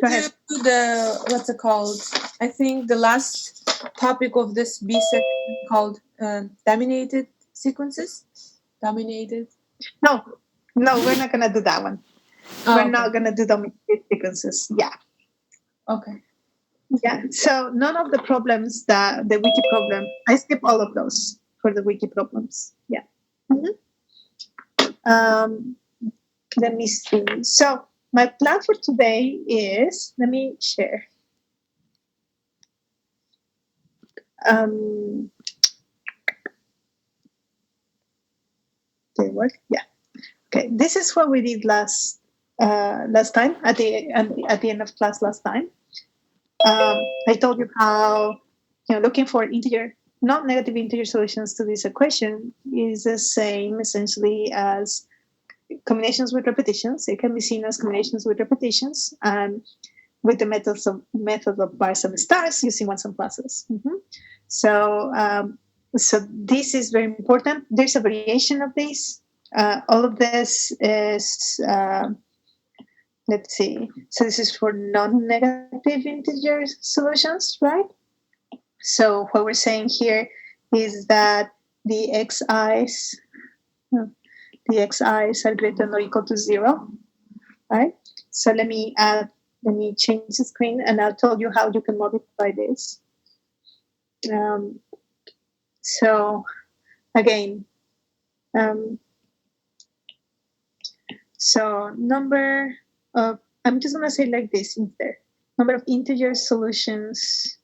Go ahead. what's it called? I think the last topic of this B section called dominated sequences. Dominated. No, we're not gonna do that one. Oh, We're okay. not gonna do dominated sequences. Yeah. Okay. Yeah. So none of the problems that the wiki problem, I skip all of those for the wiki problems. Yeah. Um, let me see. So my plan for today is, let me share. Um, did it work? Yeah. Okay. This is what we did last time at the end of class last time. I told you how looking for integer, non-negative integer solutions to this equation is the same essentially as combinations with repetitions. It can be seen as combinations with repetitions and with the method of bars and stars using ones and pluses. So this is very important. There's a variation of this. All of this is let's see. So this is for non-negative integer solutions, right? So what we're saying here is that the xi's are greater than or equal to 0, right? So let me change the screen and I'll tell you how you can modify this. So again, so number of, I'm just gonna say like this instead. Number of integer solutions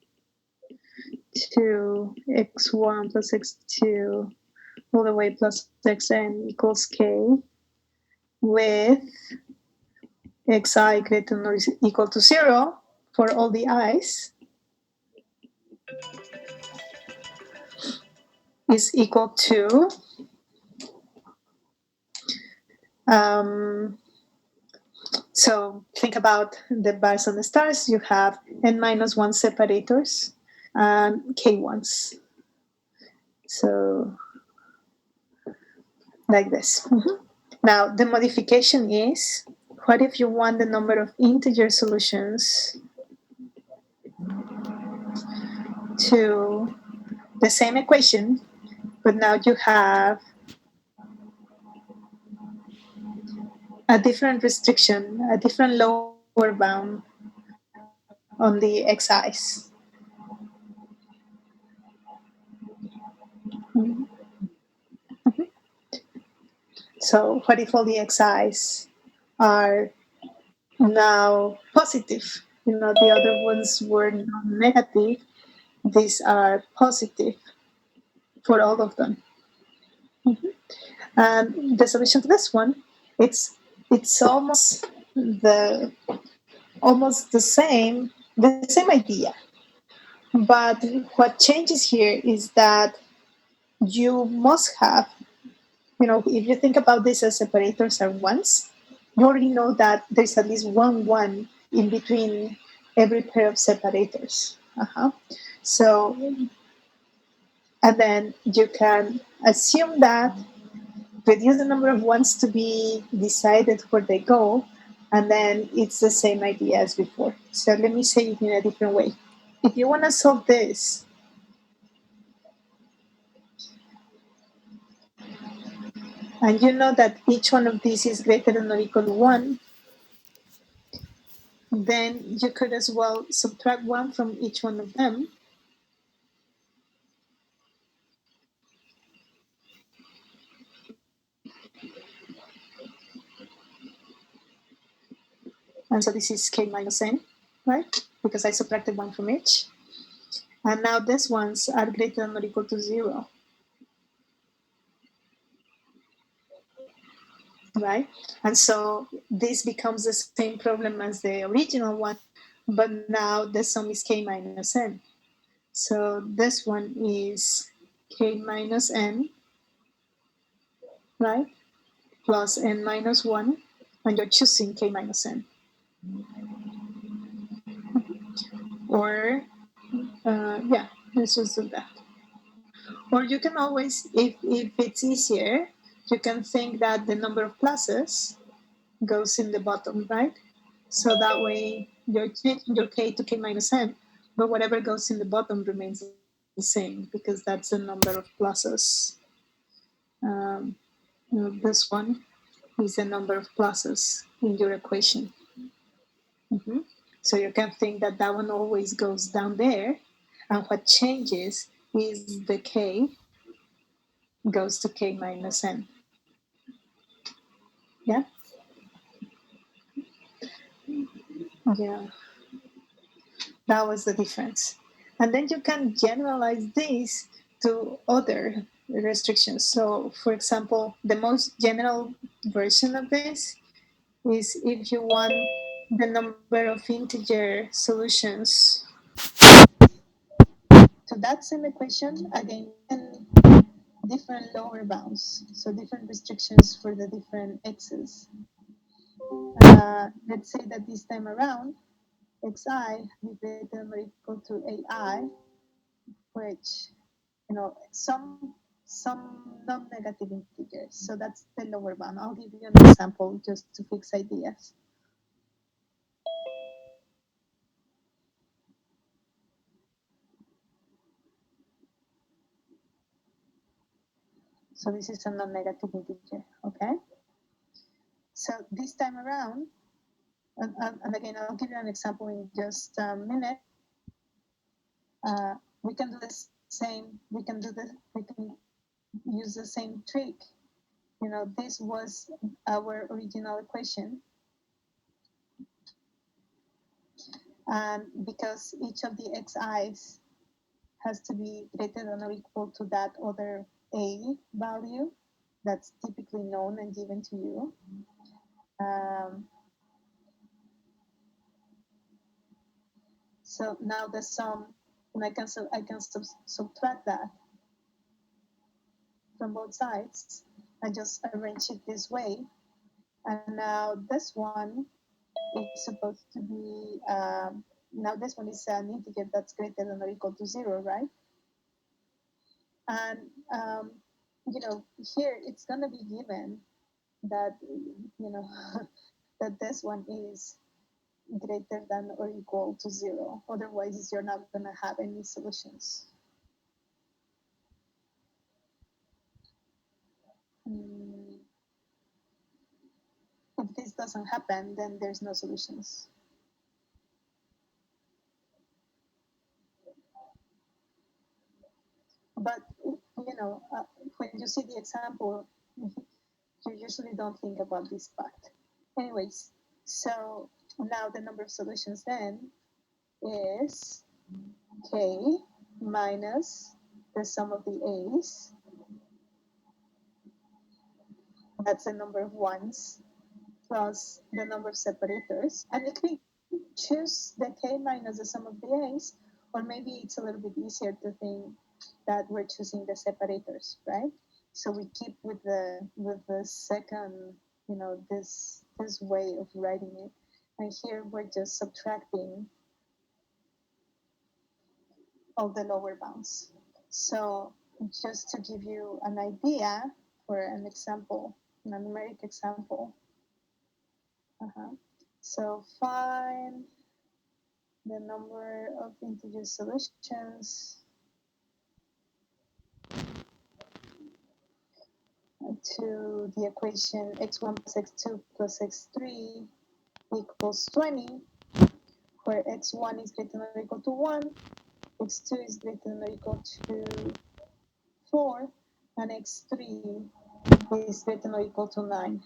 to x1 plus x2 all the way plus xn equals k with xi greater than or equal to 0 for all the i's is equal to so think about the bars and the stars. You have n minus 1 separators and k ones. So like this. Now the modification is, what if you want the number of integer solutions to the same equation, but now you have a different restriction, a different lower bound on the xi's. So what if all the xi's are now positive? The other ones were negative. These are positive for all of them. And the solution to this one, it's almost the same idea. But what changes here is that you must have, if you think about this as separators and ones, you already know that there's at least one in between every pair of separators. So, and then you can assume that, reduce the number of ones to be decided where they go, and then it's the same idea as before. So let me say it in a different way. If you want to solve this, and you know that each one of these is greater than or equal to 1, then you could as well subtract 1 from each one of them. And so this is k minus n, right? Because I subtracted 1 from each. And now these ones are greater than or equal to 0. Right? And so this becomes the same problem as the original one, but now the sum is k minus n. So this one is k minus n, right? Plus n minus 1, and you're choosing k minus n. Or, yeah, let's just do that. Or you can always, if it's easier, you can think that the number of pluses goes in the bottom, right? So that way you're changing your k to k minus n, but whatever goes in the bottom remains the same because that's the number of pluses. Um, this one is the number of pluses in your equation. Mhm. So you can think that that one always goes down there, and what changes is the k goes to k minus n. Yeah, yeah, that was the difference. And then you can generalize this to other restrictions. So, for example, the most general version of this is if you want the number of integer solutions to that same equation, again, you can different lower bounds, so different restrictions for the different x's. Let's say that this time around, xi be greater than or equal to ai, which some non-negative integers. So that's the lower bound. I'll give you an example just to fix ideas. So this is a non-negative integer, okay? So this time around, and again, I'll give you an example in just a minute. We can do the same. We can use the same trick. This was our original equation, and because each of the xi's has to be greater than or equal to that other a value that's typically known and given to you. Um, so now the sum, and I can subtract that from both sides. I just arrange it this way, and now this one is supposed to be now this one is an integer that's greater than or equal to 0, right? And here it's going to be given that that this one is greater than or equal to 0. Otherwise, you're not going to have any solutions. Mm, if this doesn't happen, then there's no solutions. But when you see the example, you usually don't think about this part. Anyways, so now the number of solutions then is k minus the sum of the a's. That's the number of ones plus the number of separators. And if we choose the k minus the sum of the a's, or maybe it's a little bit easier to think that we're choosing the separators, right? So we keep with the second, this way of writing it. And here we're just subtracting all the lower bounds. So just to give you an idea for an example, a numeric example. Uh-huh. So find the number of integer solutions to the equation x1 plus x2 plus x3 equals 20, where x1 is greater than or equal to 1, x2 is greater than or equal to 4, and x3 is greater than or equal to 9.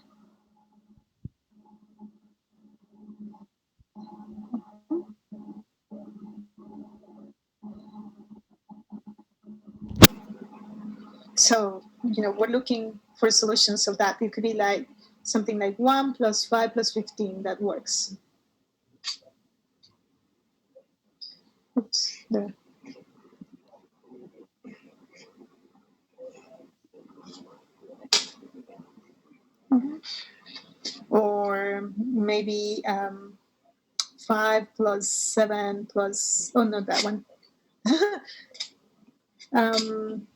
So, we're looking for solutions of that. It could be like something like 1 plus 5 plus 15. That works. Oops, there. Mhm. Or maybe 5 plus 7 plus, oh, not that one. um,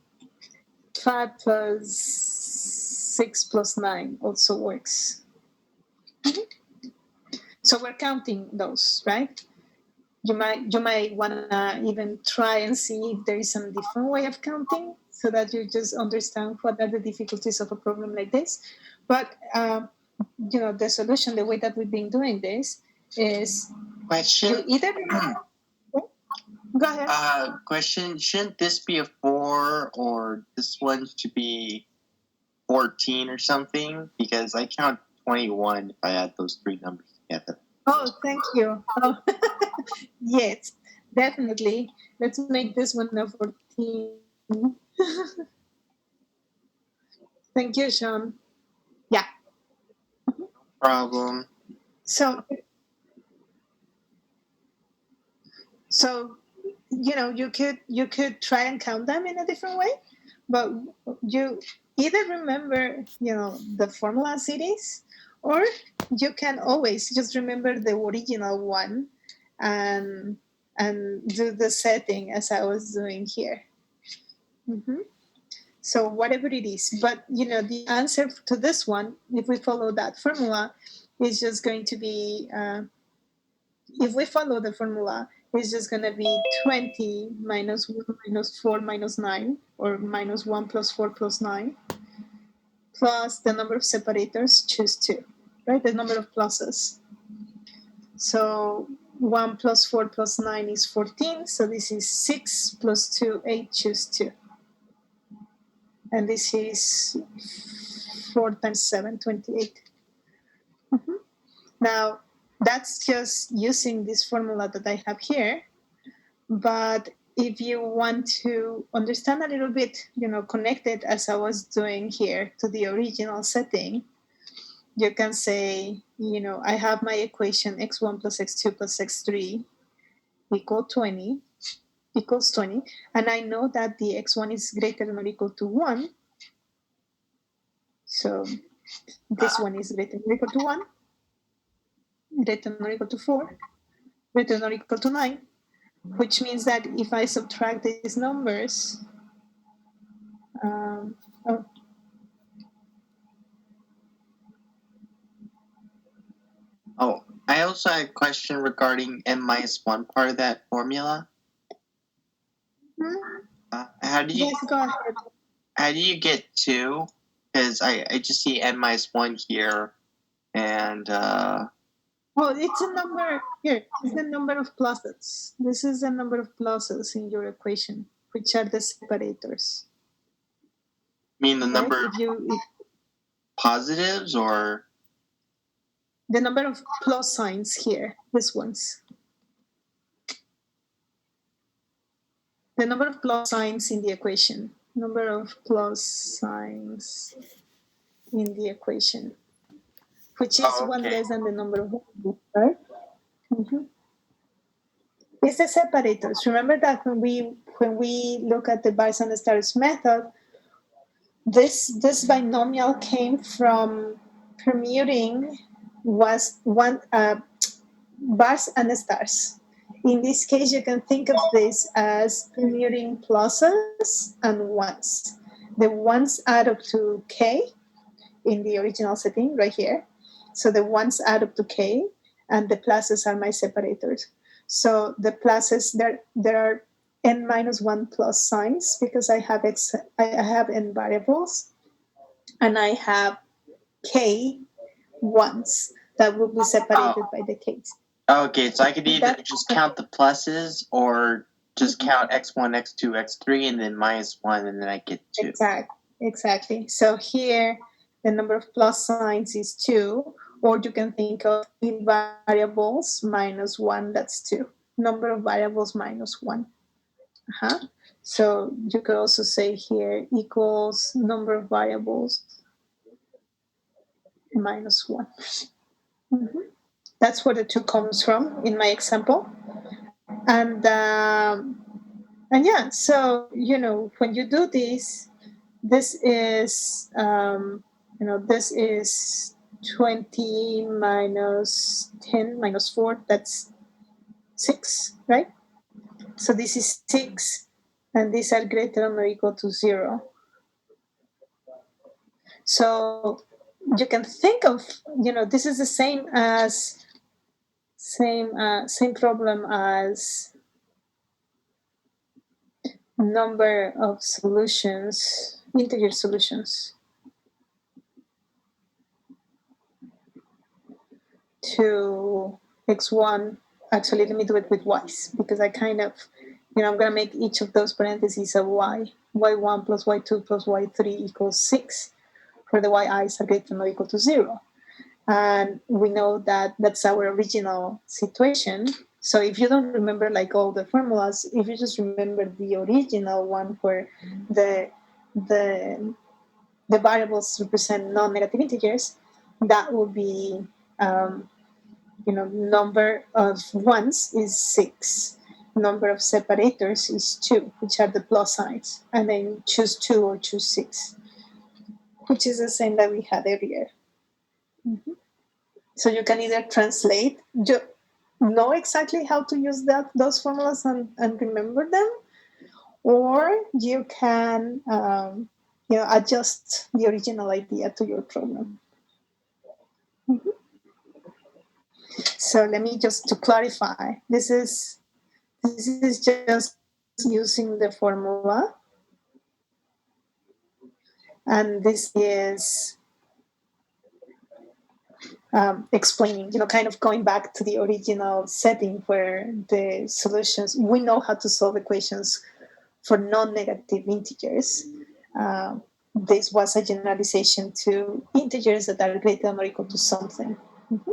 5 plus 6 plus 9 also works. So we're counting those, right? You might wanna even try and see if there is some different way of counting, so that you just understand what are the difficulties of a problem like this. But the solution, the way that we've been doing this, is you Question. either go ahead. Question. Shouldn't this be a 4 or this one should be 14 or something? Because I count 21 if I add those three numbers together. Oh, thank you. Oh, yes, definitely. Let's make this one a 14. Thank you, Sean. Yeah. Problem. So you could try and count them in a different way, but you either remember the formula series, or you can always just remember the original one, and do the setting as I was doing here. hmm So whatever it is, but the answer to this one, if we follow that formula, is just going to be if we follow the formula, it's just going to be 20 minus 1 minus 4 minus 9, or minus 1 plus 4 plus 9, plus the number of separators, choose 2, right? The number of pluses. So 1 plus 4 plus 9 is 14. So this is 6 plus 2, 8, choose 2. And this is 4 times 7, 28. Mhm. Now, that's just using this formula that I have here. But if you want to understand a little bit, connect it as I was doing here to the original setting, you can say, I have my equation x1 plus x2 plus x3 equals 20, and I know that the x1 is greater than or equal to 1. So this one is greater than or equal to 1, greater than or equal to 4, greater than or equal to 9, which means that if I subtract these numbers, oh, Oh, I also had a question regarding n minus 1 part of that formula. How do you yes, go ahead. how do you get 2? Because I just see n minus 1 here, and Oh, it's a number here. It's the number of pluses. This is the number of pluses in your equation, which are the separators. I mean the Right? number of positives, or The number of plus signs here, these ones. The number of plus signs in the equation. Number of plus signs in the equation, which is one less than the number of variables, right? Mm-hmm. It's the separators. Remember that when we look at the bars and stars method, this binomial came from permuting was one bars and stars. In this case, you can think of this as permuting pluses and ones. The ones add up to k in the original setting right here. So the ones add up to k, and the pluses are my separators. So the pluses, there are n minus 1 plus signs, because I have n variables, and I have k ones that will be separated by the k's. Okay, so I could either just count the pluses or just count x1, x2, x3, and then minus 1, and then I get 2. Exactly. So here, the number of plus signs is 2, or you can think of variables minus 1, that's 2. Number of variables minus 1. So you could also say here equals number of variables minus 1. Mm-hmm. That's where the 2 comes from in my example. And yeah, so when you do this, this is this is 20 minus 10 minus 4, that's 6, right? So this is 6, and these are greater than or equal to 0. So you can think of, this is the same as same problem as number of solutions, integer solutions to x1. Actually, let me do it with y's because I kind of, I'm going to make each of those parentheses a y. y1 plus y2 plus y3 equals 6 for the yi's are greater than or equal to 0. And we know that that's our original situation. So if you don't remember like all the formulas, if you just remember the original one where the variables represent non-negative integers, that will be number of ones is 6, number of separators is 2, which are the plus signs, and then choose 2 or choose 6, which is the same that we had earlier. Mm-hmm. So you can either translate, know exactly how to use those formulas and remember them, or you can adjust the original idea to your problem. Mm-hmm. So let me just to clarify, this is just using the formula, and this is explaining, kind of going back to the original setting where the solutions, we know how to solve equations for non-negative integers. This was a generalization to integers that are greater than or equal to something. Mm-hmm.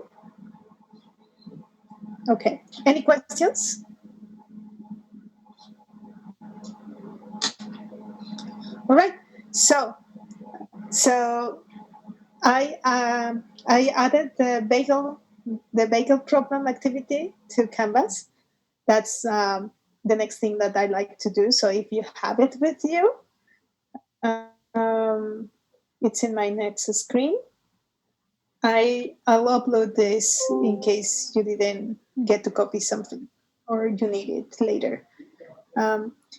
Okay, any questions? All right, so I added the bagel problem activity to Canvas. That's the next thing that I like to do. So if you have it with you, it's in my next screen. I'll upload this in case you didn't get to copy something or you need it later.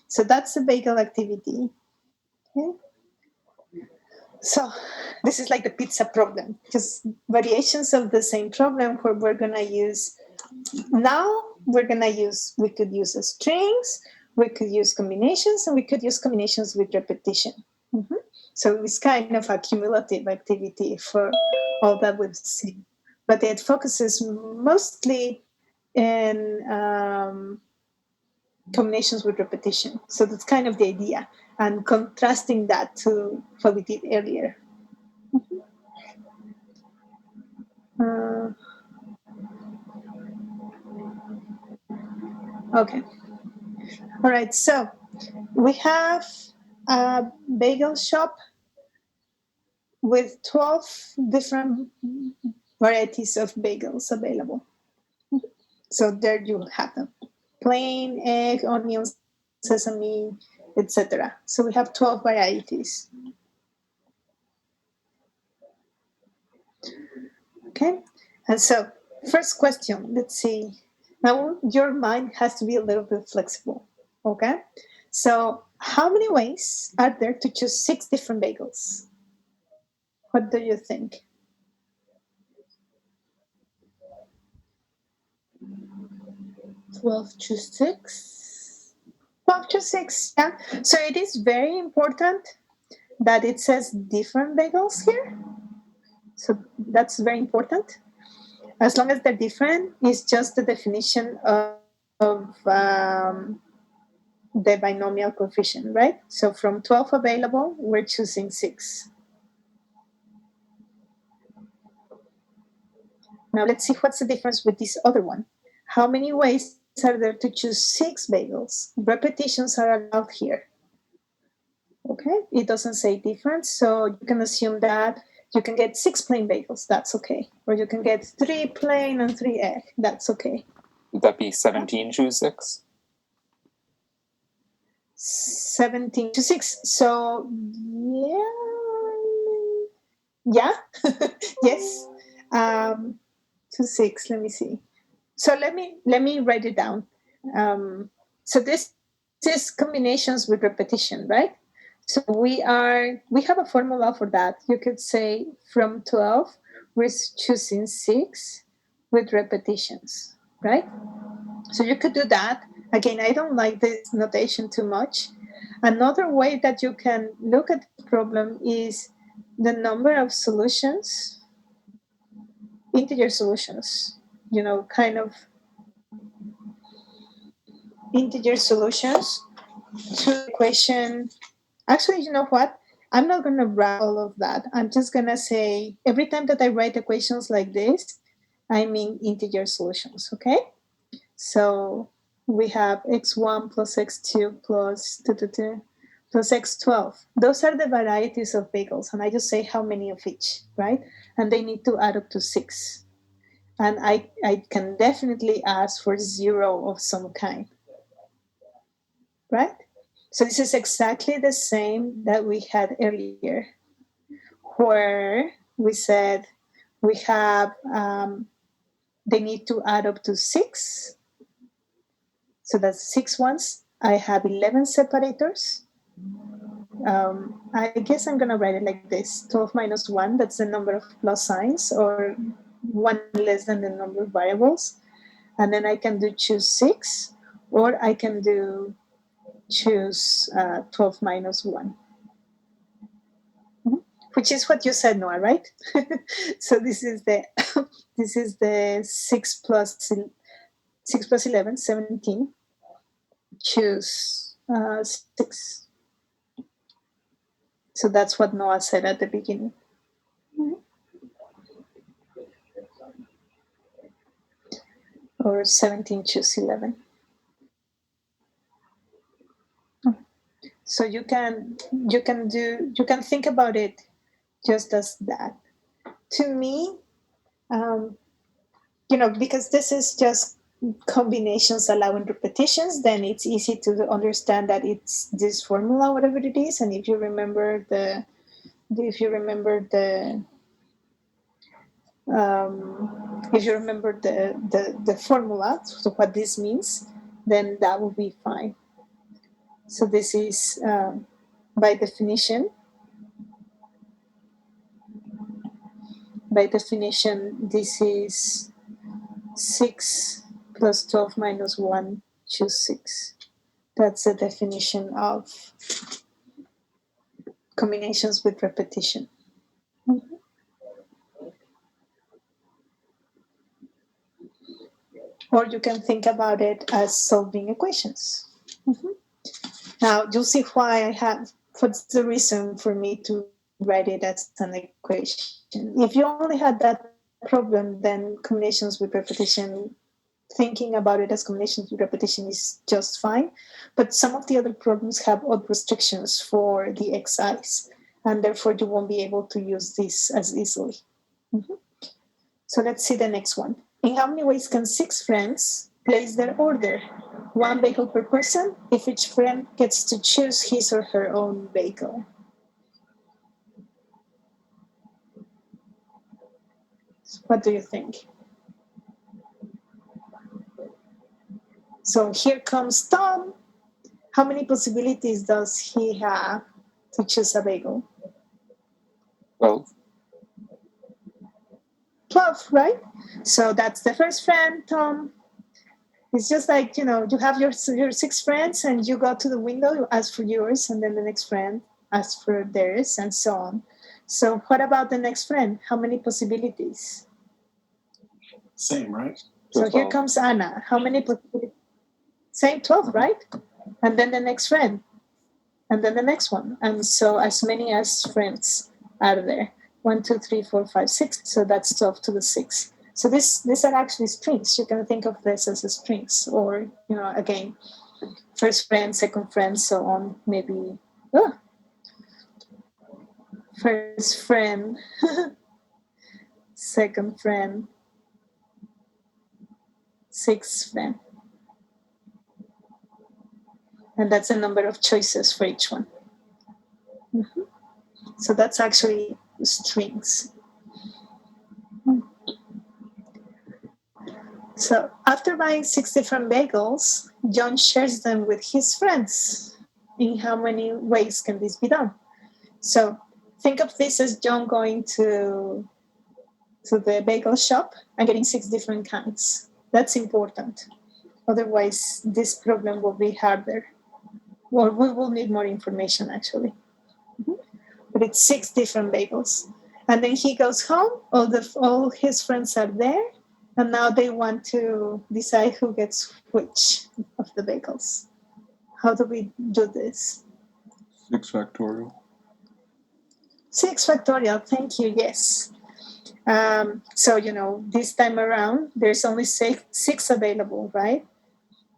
So that's the bagel activity. Okay. So this is like the pizza problem, just variations of the same problem where we're gonna use, we could use strings, we could use combinations, and we could use combinations with repetition. Mm-hmm. So it's kind of a cumulative activity for all that we've seen. But it focuses mostly in combinations with repetition. So that's kind of the idea, and contrasting that to what we did earlier. Okay. All right. So we have a bagel shop with 12 different varieties of bagels available. So there you have them: plain, egg, onions, sesame, etc. So we have 12 varieties. Okay. And so, first question, let's see. Now, your mind has to be a little bit flexible. Okay. So, how many ways are there to choose 6 different bagels? What do you think? 12 to 6. 12 to 6, yeah. So, it is very important that it says different bagels here. So, that's very important. As long as they're different, it's just the definition of the binomial coefficient, right? So from 12 available, we're choosing 6. Now let's see what's the difference with this other one. How many ways are there to choose 6 bagels? Repetitions are allowed here. Okay, it doesn't say difference, so you can assume that you can get 6 plain bagels, that's okay. Or you can get 3 plain and 3 egg, that's okay. Would that be 17 choose 6? 17 to 6. So yeah, yes. To 6. Let me see. So let me write it down. So this is combinations with repetition, right? So we have a formula for that. You could say from 12 we're choosing 6 with repetitions. right? So you could do that. Again, I don't like this notation too much. Another way that you can look at the problem is the number of solutions, integer solutions, kind of integer solutions to the equation. Actually, you know what? I'm not going to write all of that. I'm just going to say every time that I write equations like this, I mean integer solutions, okay? So we have x1 plus x2 plus plus x12. Those are the varieties of bagels, and I just say how many of each, right? And they need to add up to 6. And I can definitely ask for 0 of some kind, right? So this is exactly the same that we had earlier, where we said we have they need to add up to 6. So that's 6 ones. I have 11 separators. I guess I'm going to write it like this: 12 minus 1, that's the number of plus signs, or 1 less than the number of variables. And then I can do choose 6, or I can do choose 12 minus 1, which is what you said, Noah, right? So this is the this is the 6 plus 11, 17. Choose 6. So that's what Noah said at the beginning. Or 17 choose 11. So you can think about it just as that. To me, because this is just combinations allowing repetitions, then it's easy to understand that it's this formula, whatever it is. And if you remember the the formula, so what this means, then that will be fine. So this is by definition. This is 6 plus 12 minus 1, choose 6. That's the definition of combinations with repetition. Or you can think about it as solving equations. Now, you'll see what's the reason for me to write it as an equation. If you only had that problem, then combinations with repetition, thinking about it as combinations with repetition is just fine. But some of the other problems have odd restrictions for the xi's, and therefore you won't be able to use this as easily. So let's see the next one. In how many ways can 6 friends place their order? 1 bagel per person if each friend gets to choose his or her own bagel. What do you think? So here comes Tom. How many possibilities does he have to choose a bagel? 12. 12, right? So that's the first friend, Tom. It's just like, you have your 6 friends and you go to the window, you ask for yours, and then the next friend asks for theirs, and so on. So what about the next friend? How many possibilities? Same, right? So here comes Anna. How many possibilities? Same, 12, right? And then the next friend. And then the next one. And so as many as friends are there. 1, 2, 3, 4, 5, 6. So that's 12 to the 6. So these are actually strings. You can think of this as a strings, or again, first friend, second friend, so on. Maybe first friend, second friend, sixth friend, and that's a number of choices for each one. So that's actually strings. So after buying 6 different bagels, John shares them with his friends. In how many ways can this be done? So think of this as John going to the bagel shop and getting 6 different kinds. That's important. Otherwise, this problem will be harder. Or we will need more information, actually. But it's 6 different bagels. And then he goes home, all his friends are there, and now they want to decide who gets which of the bagels. How do we do this? 6 factorial. 6 factorial, thank you, yes. So, this time around, there's only six available, right?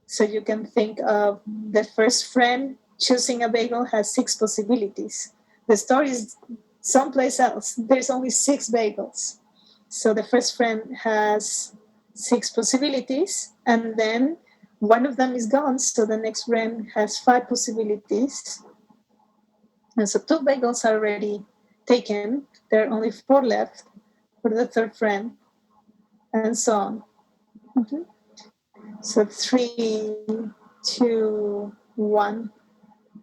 So you can think of the first friend choosing a bagel has 6 possibilities. The story is someplace else. There's only 6 bagels. So the first friend has 6 possibilities, and then one of them is gone. So the next friend has 5 possibilities. And so 2 bagels are already taken. There are only 4 left for the third friend, and so on. Mm-hmm. So 3, 2, 1.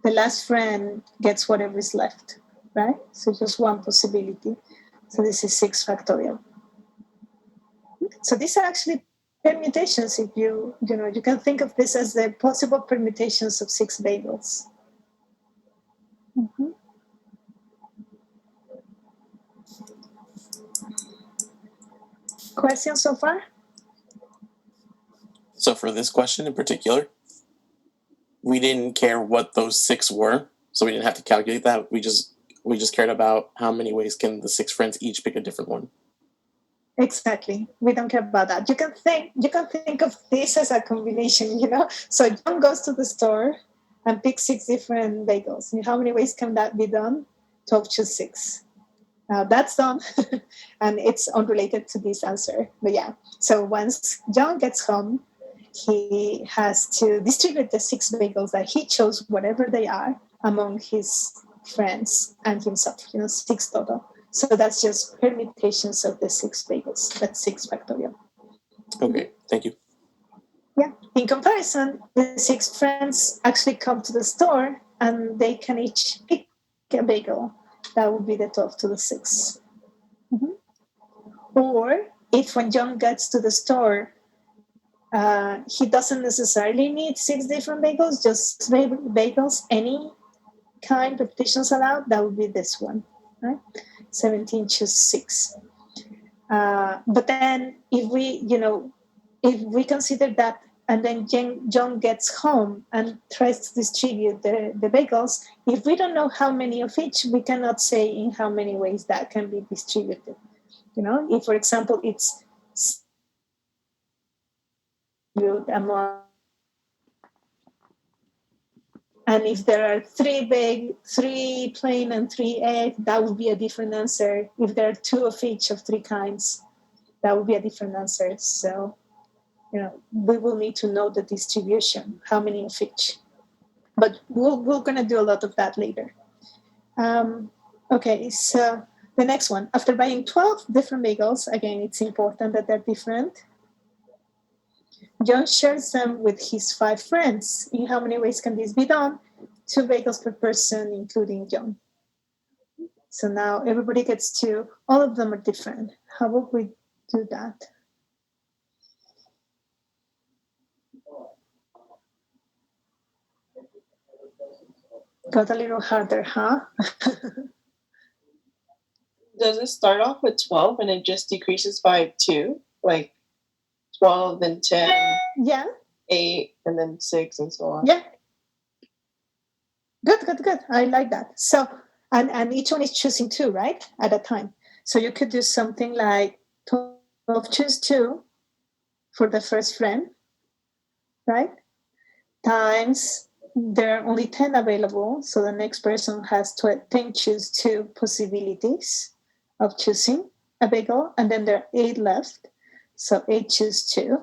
The last friend gets whatever is left, right? So just one possibility. So this is 6 factorial. So these are actually permutations. If you can think of this as the possible permutations of 6 bagels. Mm-hmm. Questions so far? So for this question in particular, we didn't care what those 6 were, so we didn't have to calculate that. We just cared about how many ways can the 6 friends each pick a different one. Exactly. We don't care about that. You can think of this as a combination, So John goes to the store and picks 6 different bagels. And how many ways can that be done? 12 choose 6. Now that's done, and it's unrelated to this answer. But yeah, so once John gets home, he has to distribute the 6 bagels that he chose, whatever they are, among his friends and himself. 6 total. So that's just permutations of the 6 bagels. That's 6 factorial. Okay, thank you. Yeah. In comparison, the 6 friends actually come to the store and they can each pick a bagel. That would be the 12 to the 6. Mm-hmm. Or if when John gets to the store, he doesn't necessarily need 6 different bagels, just bagels, any kind of petitions allowed, that would be this one, right? 17 choose 6. But then if we consider that, and then John gets home and tries to distribute the bagels, if we don't know how many of each, we cannot say in how many ways that can be distributed. If, for example, it's among, and if there are 3 plain and 3 egg, that would be a different answer. If there are 2 of each of 3 kinds, that would be a different answer. So, we will need to know the distribution, how many of each. But we're going to do a lot of that later. Okay, so the next one. After buying 12 different bagels, again, it's important that they're different. John shares them with his 5 friends. In how many ways can this be done? 2 bagels per person, including John. So now everybody gets 2. All of them are different. How would we do that? Got a little harder, huh? Does it start off with 12 and it just decreases by 2? Like 12, then 10, Yeah. 8, and then 6, and so on? Yeah. Good. I like that. So, and each one is choosing 2, right? At a time. So you could do something like 12 choose 2 for the first friend, right? Times there are only 10 available. So the next person has 10 choose 2 possibilities of choosing a bagel. And then there are 8 left. So 8 choose 2.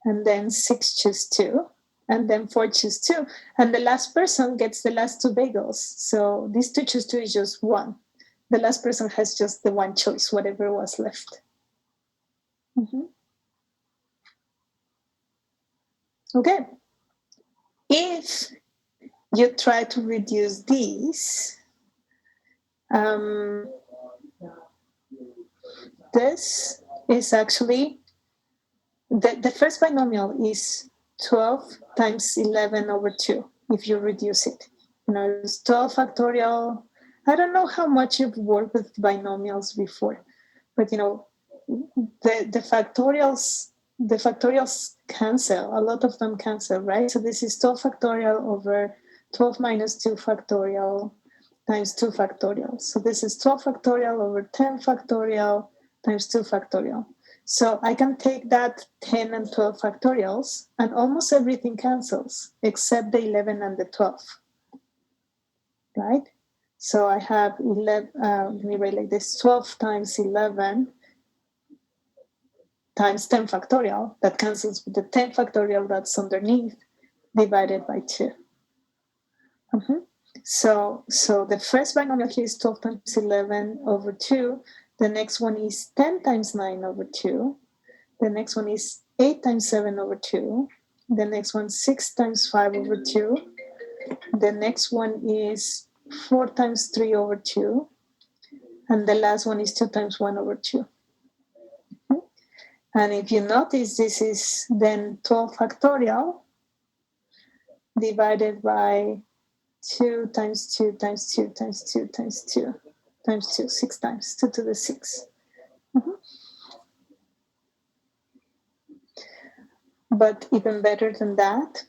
And then 6 choose 2. And then 4 choose 2. And the last person gets the last 2 bagels. So this 2 choose 2 is just 1. The last person has just the 1 choice, whatever was left. Mm-hmm. Okay. If you try to reduce these, this is actually the first binomial is 12 times 11 over 2 if you reduce it. It's 12 factorial. I don't know how much you've worked with binomials before, but the factorials cancel. A lot of them cancel, right? So this is 12 factorial over 12 minus 2 factorial times 2 factorial. So this is 12 factorial over 10 factorial times 2 factorial. So I can take that 10 and 12 factorials, and almost everything cancels except the 11 and the 12, right? So I have 11, let me write like this, 12 times 11 times 10 factorial, that cancels with the 10 factorial that's underneath, divided by 2. So the first binomial here is 12 times 11 over 2. The next one is 10 times 9 over 2. The next one is 8 times 7 over 2. The next one, 6 times 5 over 2. The next one is 4 times 3 over 2. And the last one is 2 times 1 over 2. And if you notice, this is then 12 factorial divided by 2 times 2 times 2 times 2 times 2 times 2, 6 times, 2 to the 6. But even better than that,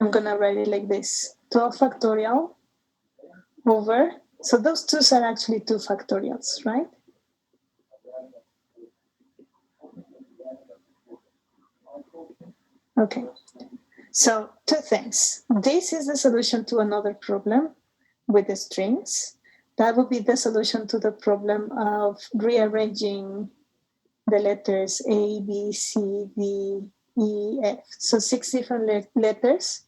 I'm going to write it like this. 12 factorial over, so those twos are actually 2 factorials, right? Okay, so 2 things. This is the solution to another problem with the strings. That would be the solution to the problem of rearranging the letters A, B, C, D, E, F. So 6 different letters,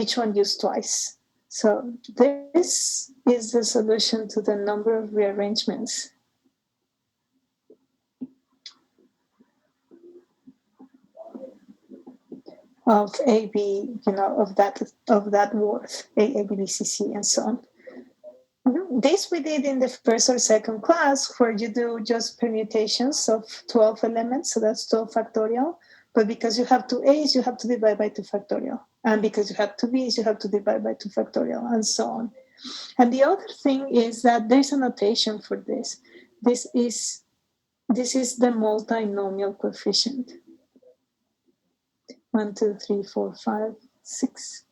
each one used twice. So this is the solution to the number of rearrangements of A, B, of that word, A, B, C, C, and so on. This we did in the first or second class, where you do just permutations of 12 elements, so that's 12 factorial. But because you have 2 A's, you have to divide by 2 factorial. And because you have 2 B's, you have to divide by 2 factorial, and so on. And the other thing is that there's a notation for this. This is the multinomial coefficient. 1, 2, 3, 4, 5, 6.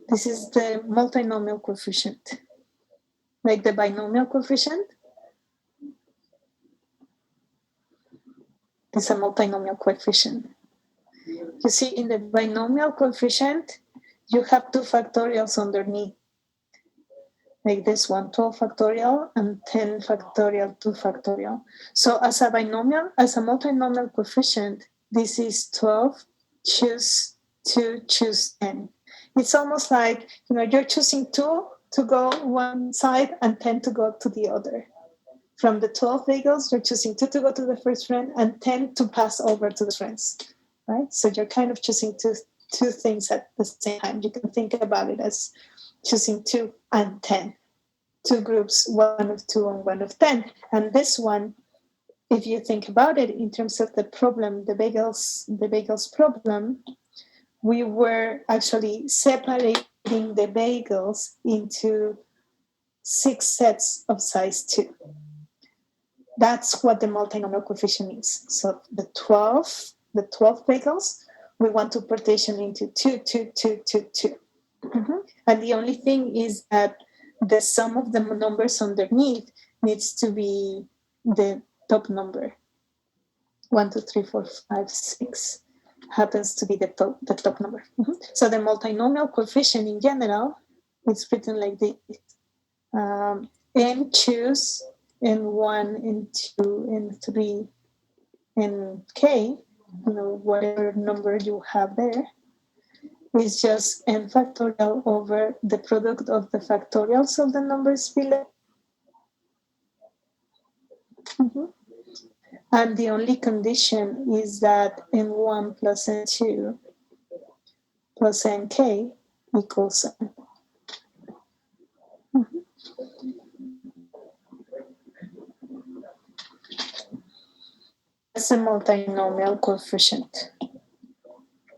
This is the multinomial coefficient. Like the binomial coefficient, it's a multinomial coefficient. You see, in the binomial coefficient, you have 2 factorials underneath. Like this one, 12 factorial and 10 factorial, 2 factorial. So as a binomial, as a multinomial coefficient, this is 12, choose 2, choose 10. It's almost like, you're choosing 2 to go one side and 10 to go to the other. From the 12 bagels, you're choosing 2 to go to the first friend and 10 to pass over to the friends, right? So you're kind of choosing two things at the same time. You can think about it as choosing 2 and 10. 2 groups, one of 2 and one of 10. And this one, if you think about it in terms of the problem, the bagels problem, we were actually separating the bagels into 6 sets of size 2. That's what the multinomial coefficient is. So the 12 bagels, we want to partition into 2, 2, 2, 2, 2. And the only thing is that the sum of the numbers underneath needs to be the top number. 1, 2, 3, 4, 5, 6 happens to be the top number. So the multinomial coefficient in general is written like this. N choose N1, N2, N3, and K, whatever number you have there, is just n factorial over the product of the factorials of the numbers below. And the only condition is that n1 plus n2 plus nk equals n. That's a multinomial coefficient.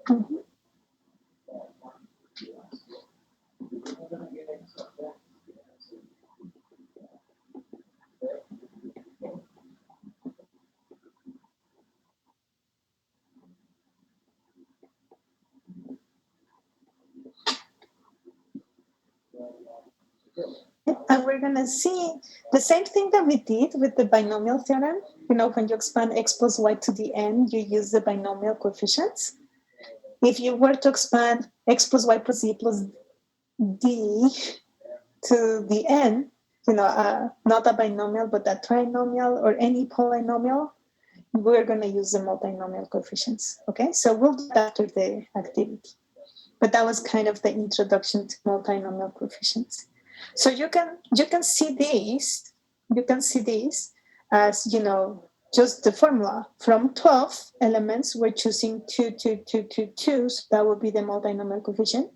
Mhm. And we're going to see the same thing that we did with the binomial theorem. You know, when you expand x plus y to the n, you use the binomial coefficients. If you were to expand x plus y plus z plus d to the n, you know, not a binomial, but a trinomial or any polynomial, we're going to use the multinomial coefficients. Okay, so we'll do that after the activity. But that was kind of the introduction to multinomial coefficients. So you can see these, as, you know, just the formula. From 12 elements, we're choosing 2, 2, 2, 2, 2, so that would be the multinomial coefficient.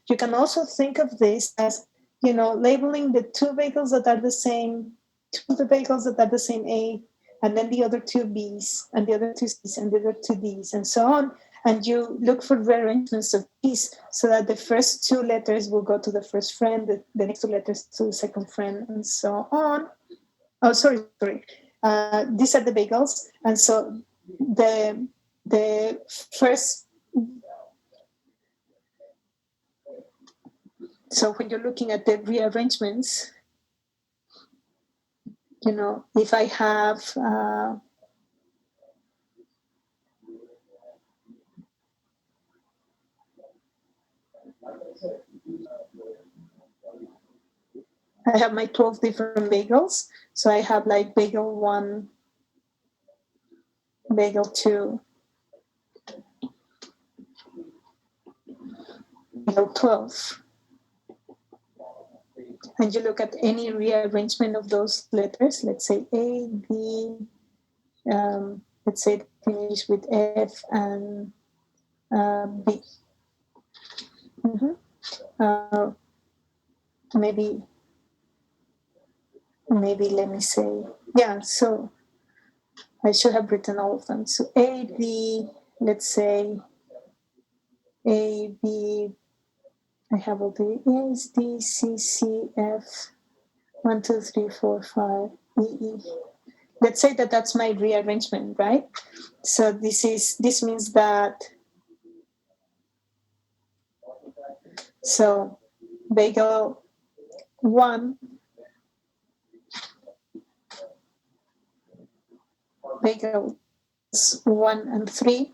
You can also think of this as, you know, labeling the two bagels that are the same, two of the bagels that are the same A, and then the other two B's, and the other two C's, and the other two D's, and so on. And you look for rearrangements of these so that the first two letters will go to the first friend, the next two letters to the second friend, and so on. Oh, sorry. These are the bagels. And so the first, so when you're looking at the rearrangements, you know, if I have, I have my 12 different bagels. So I have like bagel 1, bagel 2, bagel 12. And you look at any rearrangement of those letters, let's say A, B, let's say finish with F and B. Maybe let me say, yeah, so I should have written all of them. So A, B, let's say A, B, I have all the A's, D, C, C, F, 1, 2, 3, 4, 5, E, E. Let's say that that's my rearrangement, right? So this means that, so bagel 1, bagels 1 and 3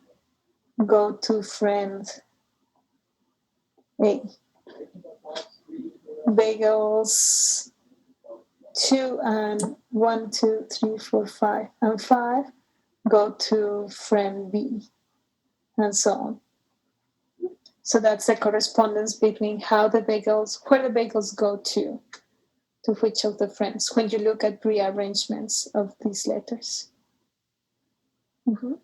go to friend A. Bagels 2 and 1, 2, 3, 4, 5, and 5 go to friend B, and so on. So that's the correspondence between where the bagels go to which of the friends, when you look at rearrangements of these letters. Mm-hmm.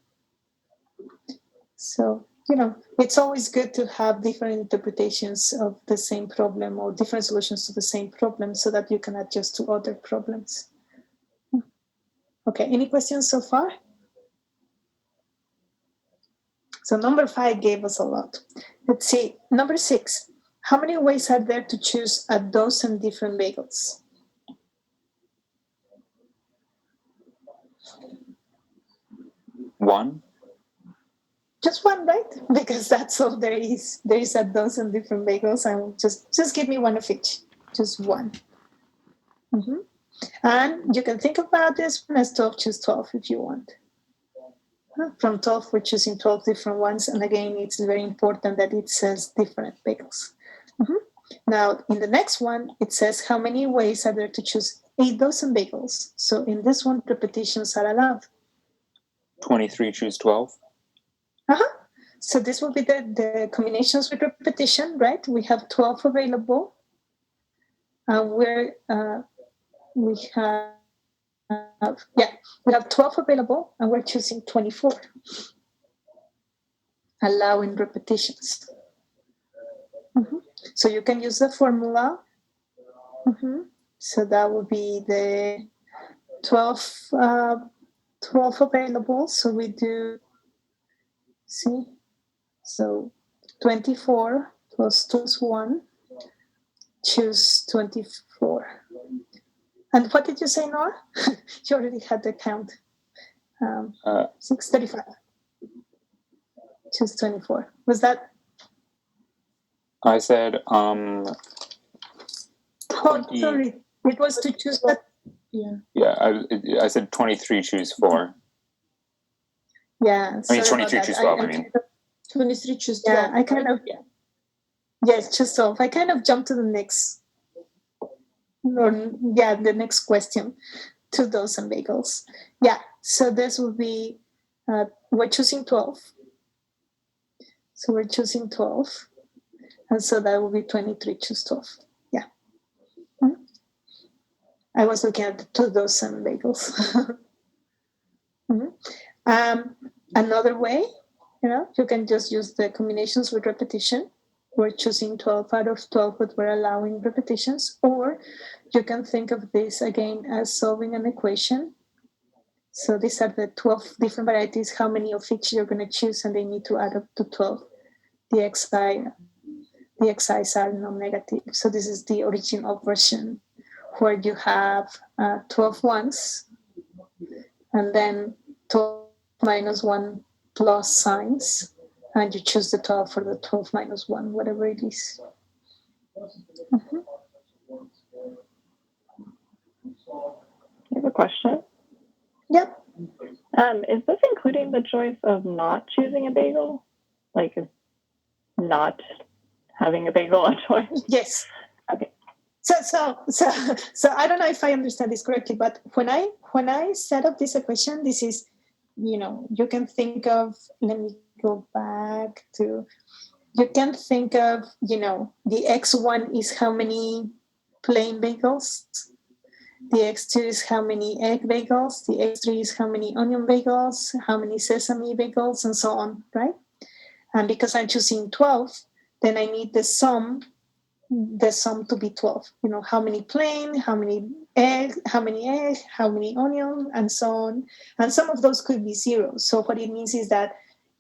So, you know, it's always good to have different interpretations of the same problem or different solutions to the same problem so that you can adjust to other problems. Okay, any questions so far? So number 5 gave us a lot. Let's see, number 6. How many ways are there to choose a dozen different bagels? One. Just one, right? Because that's all there is. There is a dozen different bagels, and just give me one of each. Just one. Mm-hmm. And you can think about this one as 12 choose 12 if you want. From 12, we're choosing 12 different ones. And again, it's very important that it says different bagels. Mm-hmm. Now, in the next one, it says how many ways are there to choose a dozen bagels. So in this one, repetitions are allowed. 23 choose 12. Uh-huh. So this will be the combinations with repetition, right? We have 12 available. We have 12 available, and we're choosing 24, allowing repetitions. Mm-hmm. So you can use the formula. Mm-hmm. So that would be the 12 12 available. So we do, see, so 24 plus 2 is 1. Choose 24. And what did you say, Noah? You already had the count. 635. Choose 24. Was that? I said Oh, 20. sorry. It was to choose that. Yeah. Yeah, I said 23, choose 4. Yeah. I mean, sorry about 23, that. choose 12, I mean. kind of- 23 choose 12. Yeah, I kind of. Yeah. Yes, choose 12. I kind of jumped to the next. The next question. 2 dozen bagels. Yeah. So this will be. We're choosing 12. So we're choosing 12. And so that will be 23 choose 12. Yeah. I was looking at the 2 dozen bagels. Another way, you can just use the combinations with repetition. We're choosing 12 out of 12, but we're allowing repetitions. Or you can think of this again as solving an equation. So these are the 12 different varieties, how many of each you're going to choose, and they need to add up to 12. The xi's are non-negative. So this is the original version where you have 12 ones and then 12 minus 1 plus signs, and you choose the 12 for the 12 minus 1, whatever it is. Mm-hmm. I have a question. Yep. Is this including the choice of not choosing a bagel? Like, is not having a bagel a choice? Yes. Okay. So I don't know if I understand this correctly, but when I set up this equation, this is, you can think of, let me go back to, you can think of, the x1 is how many plain bagels, the x2 is how many egg bagels, the x3 is how many onion bagels, how many sesame bagels, and so on, right? And because I'm choosing 12, then I need the sum to be 12. How many plain, how many egg, how many onion, and so on. And some of those could be zeros. So what it means is that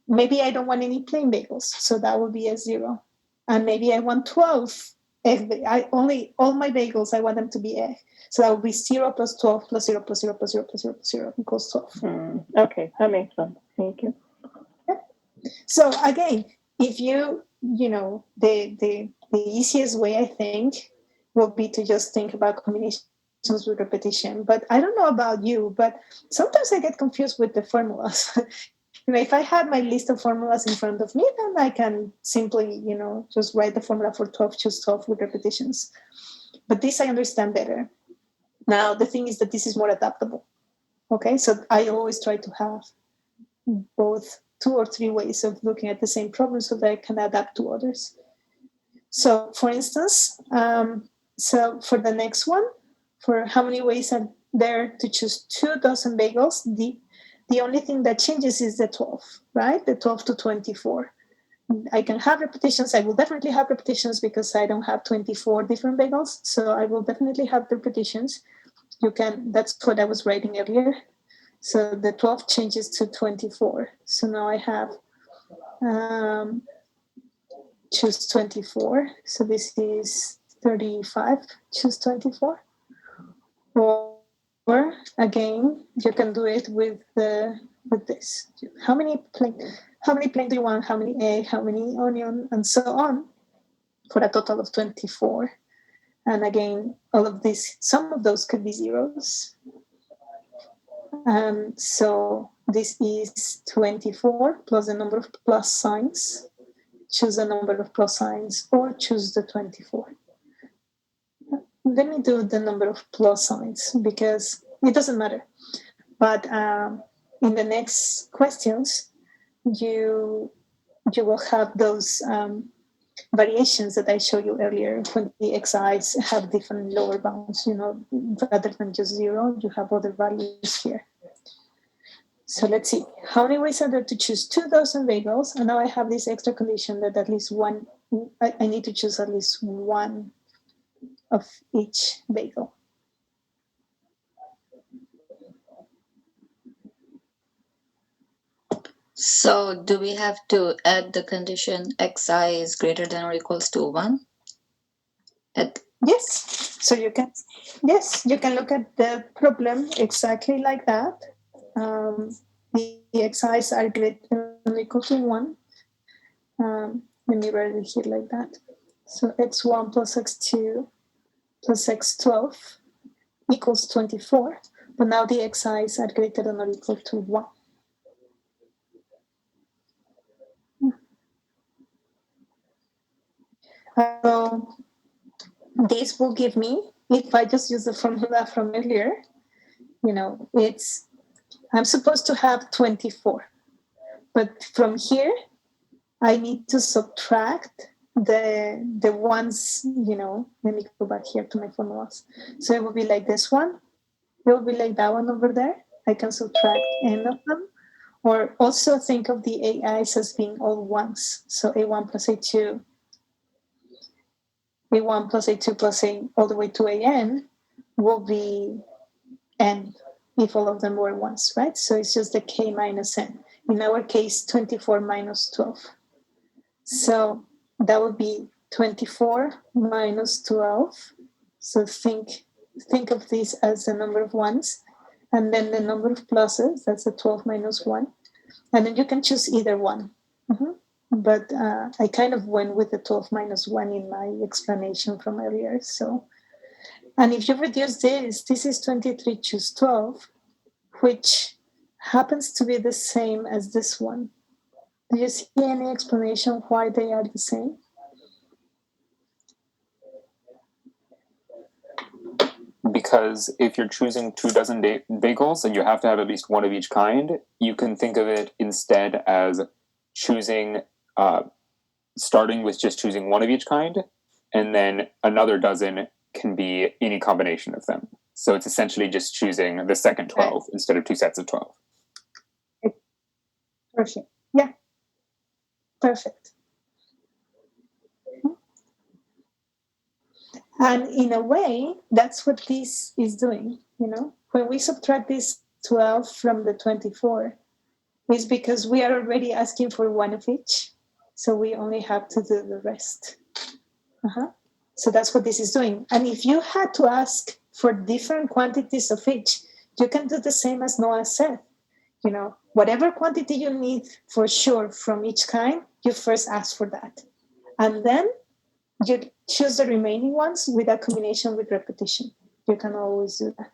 maybe I don't want any plain bagels, so that would be a 0. And maybe I want 12 egg. All my bagels, I want them to be egg. So that would be 0 plus 12 plus 0 plus 0 plus 0 plus 0 plus 0 equals 12. Okay, that makes sense. Thank you. So again, if the easiest way, I think, will be to just think about combinations with repetition. But I don't know about you, but sometimes I get confused with the formulas. If I had my list of formulas in front of me, then I can simply, just write the formula for 12, choose 12 with repetitions. But this I understand better. Now, the thing is that this is more adaptable. Okay, so I always try to have both 2 or 3 ways of looking at the same problem so that I can adapt to others. So, for instance, so for the next one, for how many ways are there to choose 2 dozen bagels, the only thing that changes is the 12, right? The 12 to 24. I can have repetitions. I will definitely have repetitions because I don't have 24 different bagels. So I will definitely have repetitions. That's what I was writing earlier. So the 12 changes to 24. So now I have choose 24. So this is 35, choose 24. Or again, you can do it with this. How many plain do you want? How many egg? How many onion? And so on, for a total of 24. And again, all of this, some of those could be zeros. So this is 24 plus the number of plus signs. Choose a number of plus signs or choose the 24. Let me do the number of plus signs because it doesn't matter. But in the next questions, you will have those variations that I showed you earlier when the xi's have different lower bounds, rather than just 0, you have other values here. So let's see, how many ways are there to choose 2 dozen bagels? And now I have this extra condition that at least one, I need to choose at least one of each bagel. So do we have to add the condition xi is greater than or equals to 1? Yes. So you can, yes, you can look at the problem exactly like that. The xi's are greater than or equal to 1. Let me write it here like that. So x1 plus x2 plus x12 equals 24. But now the xi's are greater than or equal to 1. So this will give me, if I just use the formula from earlier, I'm supposed to have 24. But from here, I need to subtract the ones, let me go back here to my formulas. So it will be like this one. It will be like that one over there. I can subtract n of them. Or also think of the AIs as being all ones. So A1 plus A2, A1 plus A2 plus A all the way to AN will be n if all of them were ones, right? So it's just the k minus n. In our case, 24 minus 12. So that would be 24 minus 12. So think of this as the number of ones. And then the number of pluses, that's the 12 minus 1. And then you can choose either one. But I kind of went with the 12 minus 1 in my explanation from earlier. So, and if you reduce this is 23 choose 12, which happens to be the same as this one. Do you see any explanation why they are the same? Because if you're choosing 2 dozen bagels and you have to have at least one of each kind, you can think of it instead as choosing, starting with just choosing one of each kind, and then another dozen can be any combination of them. So it's essentially just choosing the second 12 instead of 2 sets of 12. Perfect. Yeah. Perfect. And in a way, that's what this is doing. When we subtract this 12 from the 24, it's because we are already asking for one of each. So we only have to do the rest. So that's what this is doing. And if you had to ask for different quantities of each, you can do the same as Noah said. Whatever quantity you need for sure from each kind, you first ask for that. And then you choose the remaining ones with a combination with repetition. You can always do that.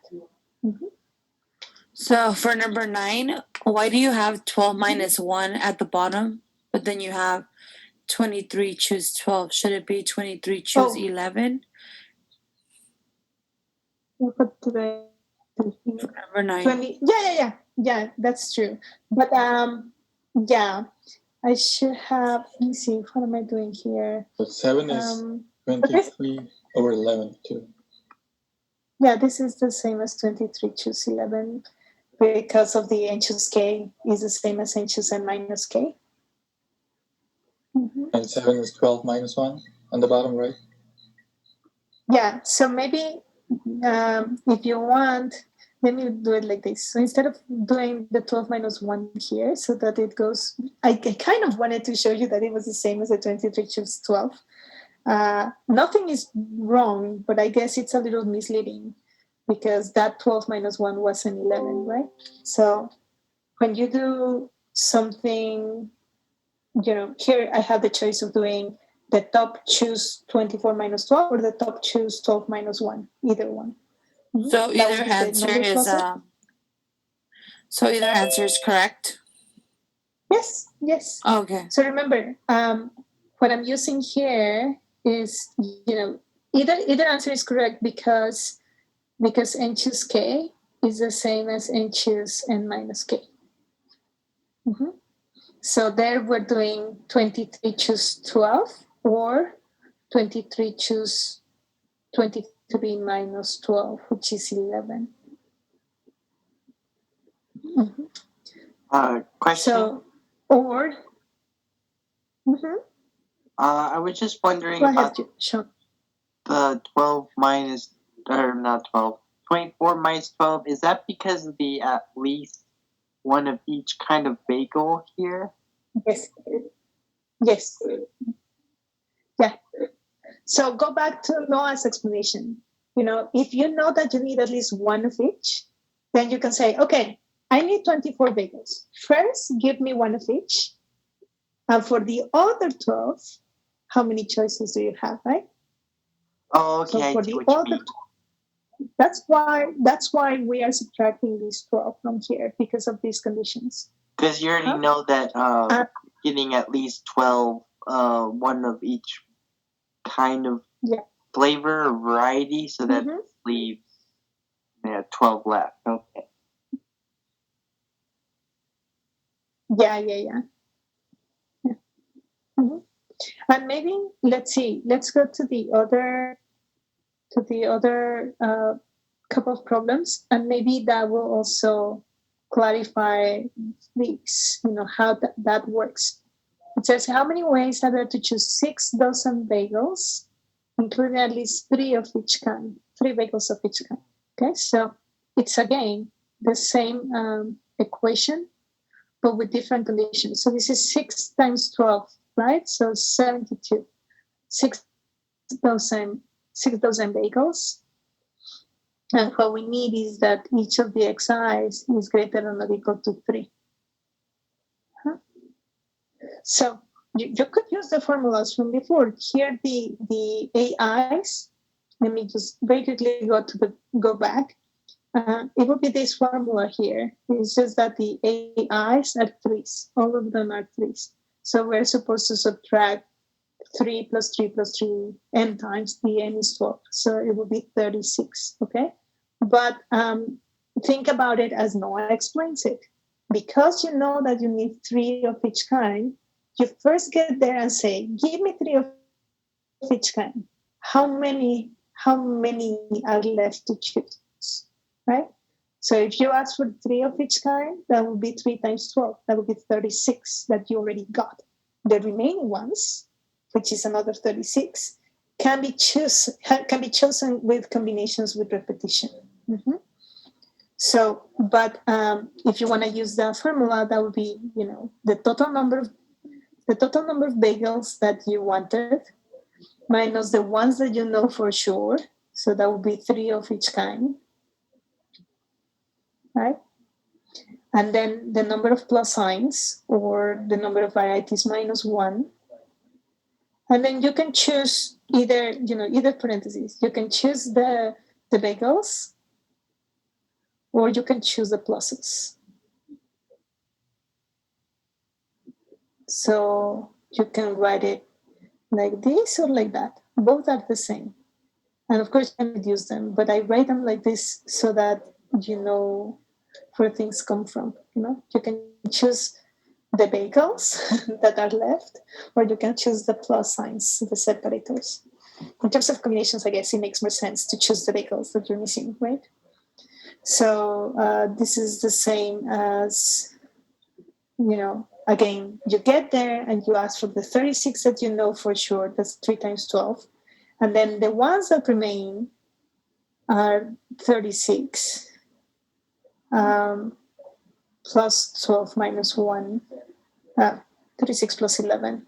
So for number 9, why do you have 12 minus 1 at the bottom, but then you have 23 choose 12? Should it be 23 choose 11? What did I do here? For number 9. Yeah, that's true. But yeah, I should have, let me see, what am I doing here? But 7 is 23 over 11 too. Yeah, this is the same as 23 choose 11 because of the n choose k is the same as n choose n minus k. And 7 is 12 minus 1 on the bottom right. Yeah, so maybe if you want, let me do it like this. So instead of doing the 12 minus 1 here, so that it goes, I kind of wanted to show you that it was the same as the 23 choose 12. Nothing is wrong, but I guess it's a little misleading because that 12 minus 1 was an 11, right? So when you do something, here I have the choice of doing the top choose 24 minus 12 or the top choose 12 minus 1, either one. So either answer is correct? Yes. Okay. So remember, what I'm using here is, either answer is correct because n choose k is the same as n choose n minus k. So there we're doing 23 choose 12 or 23 choose 23 minus 12, which is 11. Question. So, or. I was just wondering Go ahead, about Sean. the 12 minus, or not 12, 24 minus 12. Is that because of the at least one of each kind of bagel here? Yes. Yes. Yeah. So go back to Noah's explanation. If you know that you need at least one of each, then you can say, okay, I need 24 bagels. First, give me one of each. And for the other 12, how many choices do you have, right? Oh, okay. So I for see the what you other, mean. that's why we are subtracting these 12 from here, because of these conditions. Because you already know that getting at least 12, one of each kind of flavor or variety, so that leaves 12 left. Okay. Yeah. Mm-hmm. And maybe let's go to the other couple of problems, and maybe that will also clarify this. How that works. It says, how many ways are there to choose 6 dozen bagels, including at least 3 of each kind, 3 bagels of each kind? Okay, so it's again the same equation, but with different conditions. So this is 6 times 12, right? So 72. 6 dozen bagels. And what we need is that each of the xi's is greater than or equal to 3. So you could use the formulas from before. Here, the AIs, let me just very quickly go back. It would be this formula here. It's just that the AIs are 3s. All of them are 3s. So we're supposed to subtract 3 plus 3 plus 3 n times. The n is 12. So it will be 36, okay? But think about it as Noah explains it. Because you know that you need 3 of each kind, you first get there and say, give me 3 of each kind. How many are left to choose, right? So if you ask for 3 of each kind, that would be 3 times 12. That would be 36 that you already got. The remaining ones, which is another 36, can be chosen with combinations with repetition. Mm-hmm. So, but if you want to use that formula, that would be, the total number of bagels that you wanted minus the ones that you know for sure. So that would be 3 of each kind, right? And then the number of plus signs, or the number of varieties, minus 1. And then you can choose either parentheses. You can choose the bagels, or you can choose the pluses. So you can write it like this or like that. Both are the same. And of course, you can reduce them, but I write them like this so that you know where things come from. You can choose the bagels that are left, or you can choose the plus signs, the separators. In terms of combinations, I guess it makes more sense to choose the bagels that you're missing, right? So this is the same as, again, you get there and you ask for the 36 that you know for sure. That's 3 times 12. And then the ones that remain are 36 plus 12 minus 1, 36 plus 11.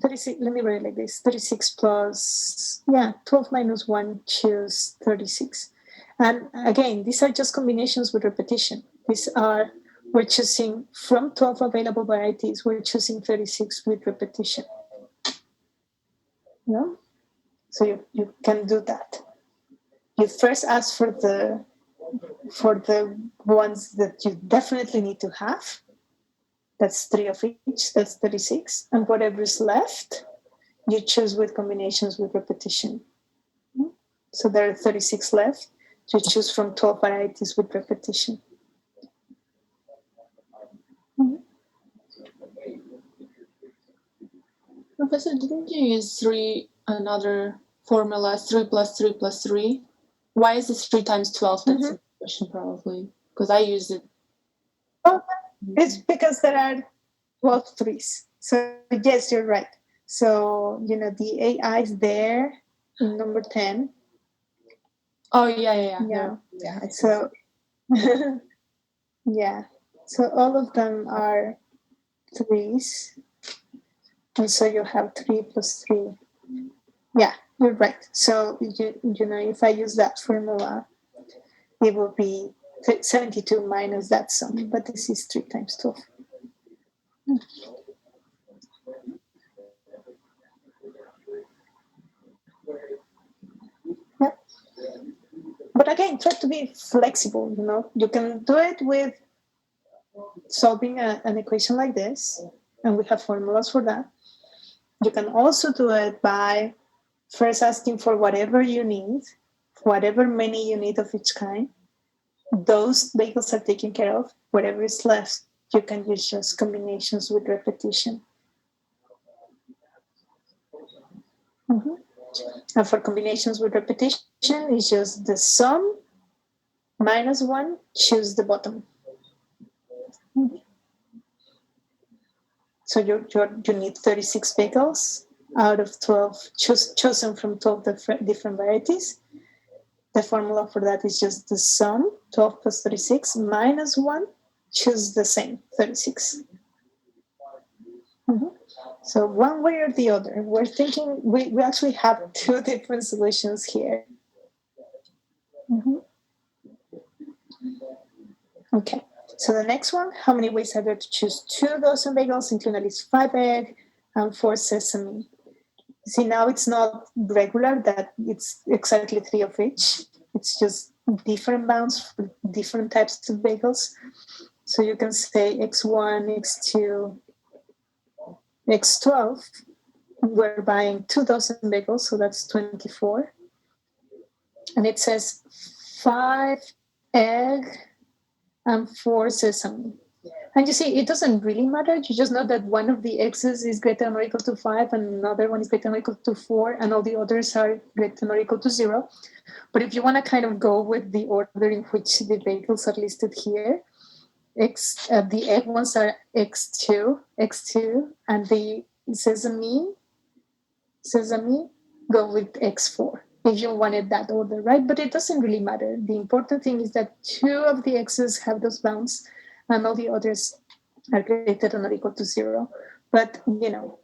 36, let me write it like this. 36 plus, 12 minus 1, choose 36. And again, these are just combinations with repetition. We're choosing from 12 available varieties, we're choosing 36 with repetition. So you can do that. You first ask for the ones that you definitely need to have. That's 3 of each, that's 36. And whatever is left, you choose with combinations with repetition. So there are 36 left. You choose from 12 varieties with repetition. Professor, didn't you use another formula, 3 plus 3 plus 3? Why is it 3 times 12? That's the question, probably. Because I used it. Oh, it's because there are 12 threes. So yes, you're right. So, the AI is there in number 10. Oh, yeah. So, yeah. So all of them are 3s. And so you have 3 plus 3. Yeah, you're right. So, if I use that formula, it will be 72 minus that sum, but this is 3 times 12. Yeah. But again, try to be flexible, You can do it with solving an equation like this, and we have formulas for that. You can also do it by first asking for whatever you need, whatever many you need of each kind. Those bagels are taken care of. Whatever is left, you can use just combinations with repetition. Mm-hmm. And for combinations with repetition, it's just the sum minus 1, choose the bottom. Mm-hmm. So you need 36 bagels out of 12, chosen from 12 different varieties. The formula for that is just the sum, 12 plus 36, minus 1, choose the same, 36. Mm-hmm. So one way or the other, we're thinking, we actually have 2 different solutions here. Mm-hmm. Okay, so the next one, how many ways are there to choose 2 dozen bagels, including at least 5 egg and 4 sesame? See, now it's not regular that it's exactly 3 of each. It's just different bounds for different types of bagels. So you can say X1, X2, X12. We're buying 2 dozen bagels, so that's 24. And it says 5 egg and 4 sesame. And you see, it doesn't really matter. You just know that one of the x's is greater than or equal to 5, and another one is greater than or equal to 4, and all the others are greater than or equal to 0. But if you want to kind of go with the order in which the bagels are listed here, the egg ones are X2, and the sesame go with X4. If you wanted that order, right? But it doesn't really matter. The important thing is that 2 of the x's have those bounds, and all the others are greater than or equal to 0. But,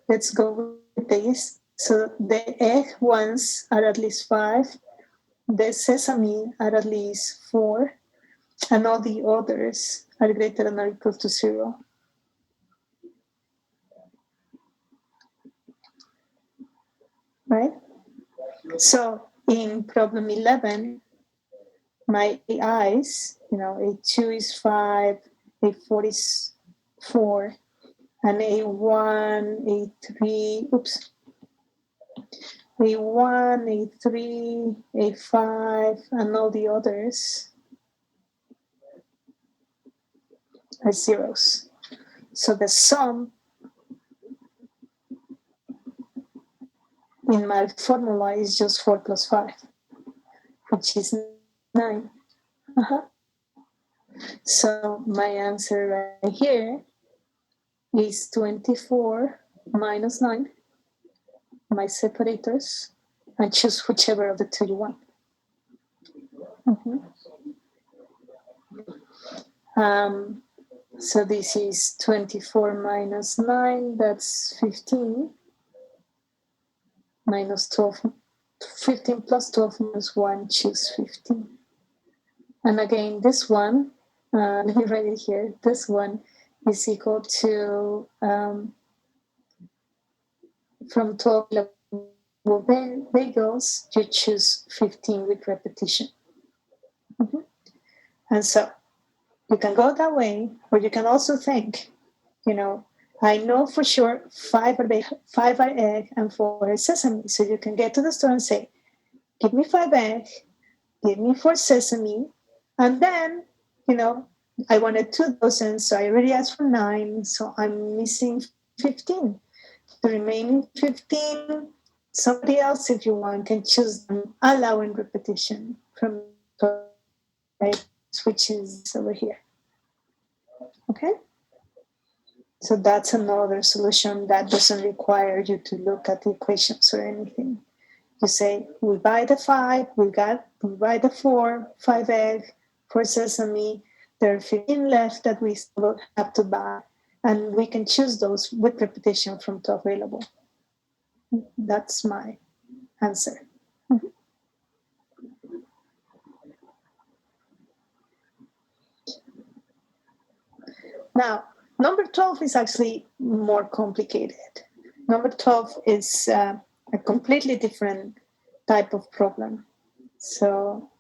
let's go with this. So the egg ones are at least 5, the sesame are at least 4, and all the others are greater than or equal to 0. Right? So in problem 11, my AIs, A2 is 5, A4 is 4, and A1, A3, A1, A3, A5, and all the others are zeros. So the sum in my formula is just 4 plus 5, which is 9. Uh-huh. So my answer right here is 24 minus 9, my separators, and choose whichever of the 2 you want. Mm-hmm. So this is 24 minus 9, that's 15, minus 12, 15 plus 12 minus 1, choose 15. And again, this one, let me write it here, this one is equal to, from 12 bagels, you choose 15 with repetition. Mm-hmm. And so you can go that way, or you can also think, I know for sure 5 are egg and 4 are sesame. So you can get to the store and say, give me 5 egg, give me 4 sesame, and then, I wanted 2 dozen, so I already asked for 9, so I'm missing 15. The remaining 15, somebody else, if you want, can choose them, allowing repetition from right, which is over here. Okay? So that's another solution that doesn't require you to look at the equations or anything. You say, we buy the 5, we buy the 4, 5 egg, 4 sesame, There are 15 left that we still have to buy, and we can choose those with repetition from 2 available. That's my answer. Now, number 12 is actually more complicated. Number 12 is a completely different type of problem. So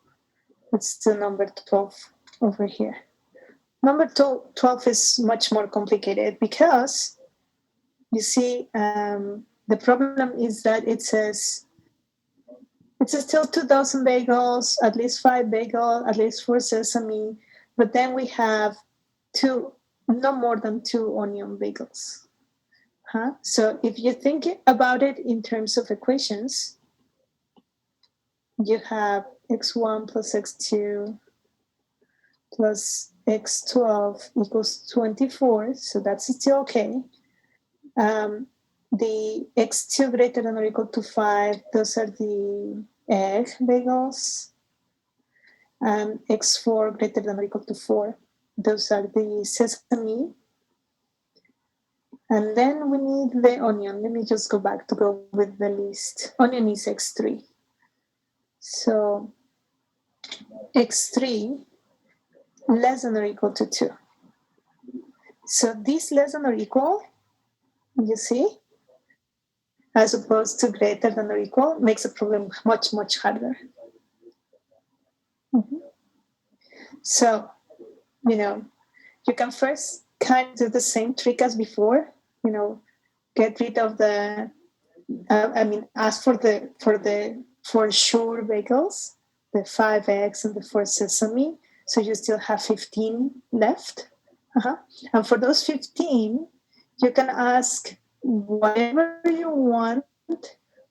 let's do number 12 over here. Number 12 is much more complicated because you see the problem is that it says still 2,000 bagels, at least 5 bagel, at least 4 sesame, but then we have no more than 2 onion bagels. So if you think about it in terms of equations, you have x1 plus x2 plus x12 equals 24, so that's still okay. The x2 greater than or equal to 5, those are the egg bagels. And x4 greater than or equal to 4, those are the sesame. And then we need the onion. Let me just go back to go with the list. Onion is x3. So x3 less than or equal to 2. So this less than or equal, you see, as opposed to greater than or equal, makes the problem much, much harder. So, you can first kind of do the same trick as before, get rid of the, ask for sure bagels, the 5 eggs and the 4 sesame. So you still have 15 left. And for those 15, you can ask whatever you want,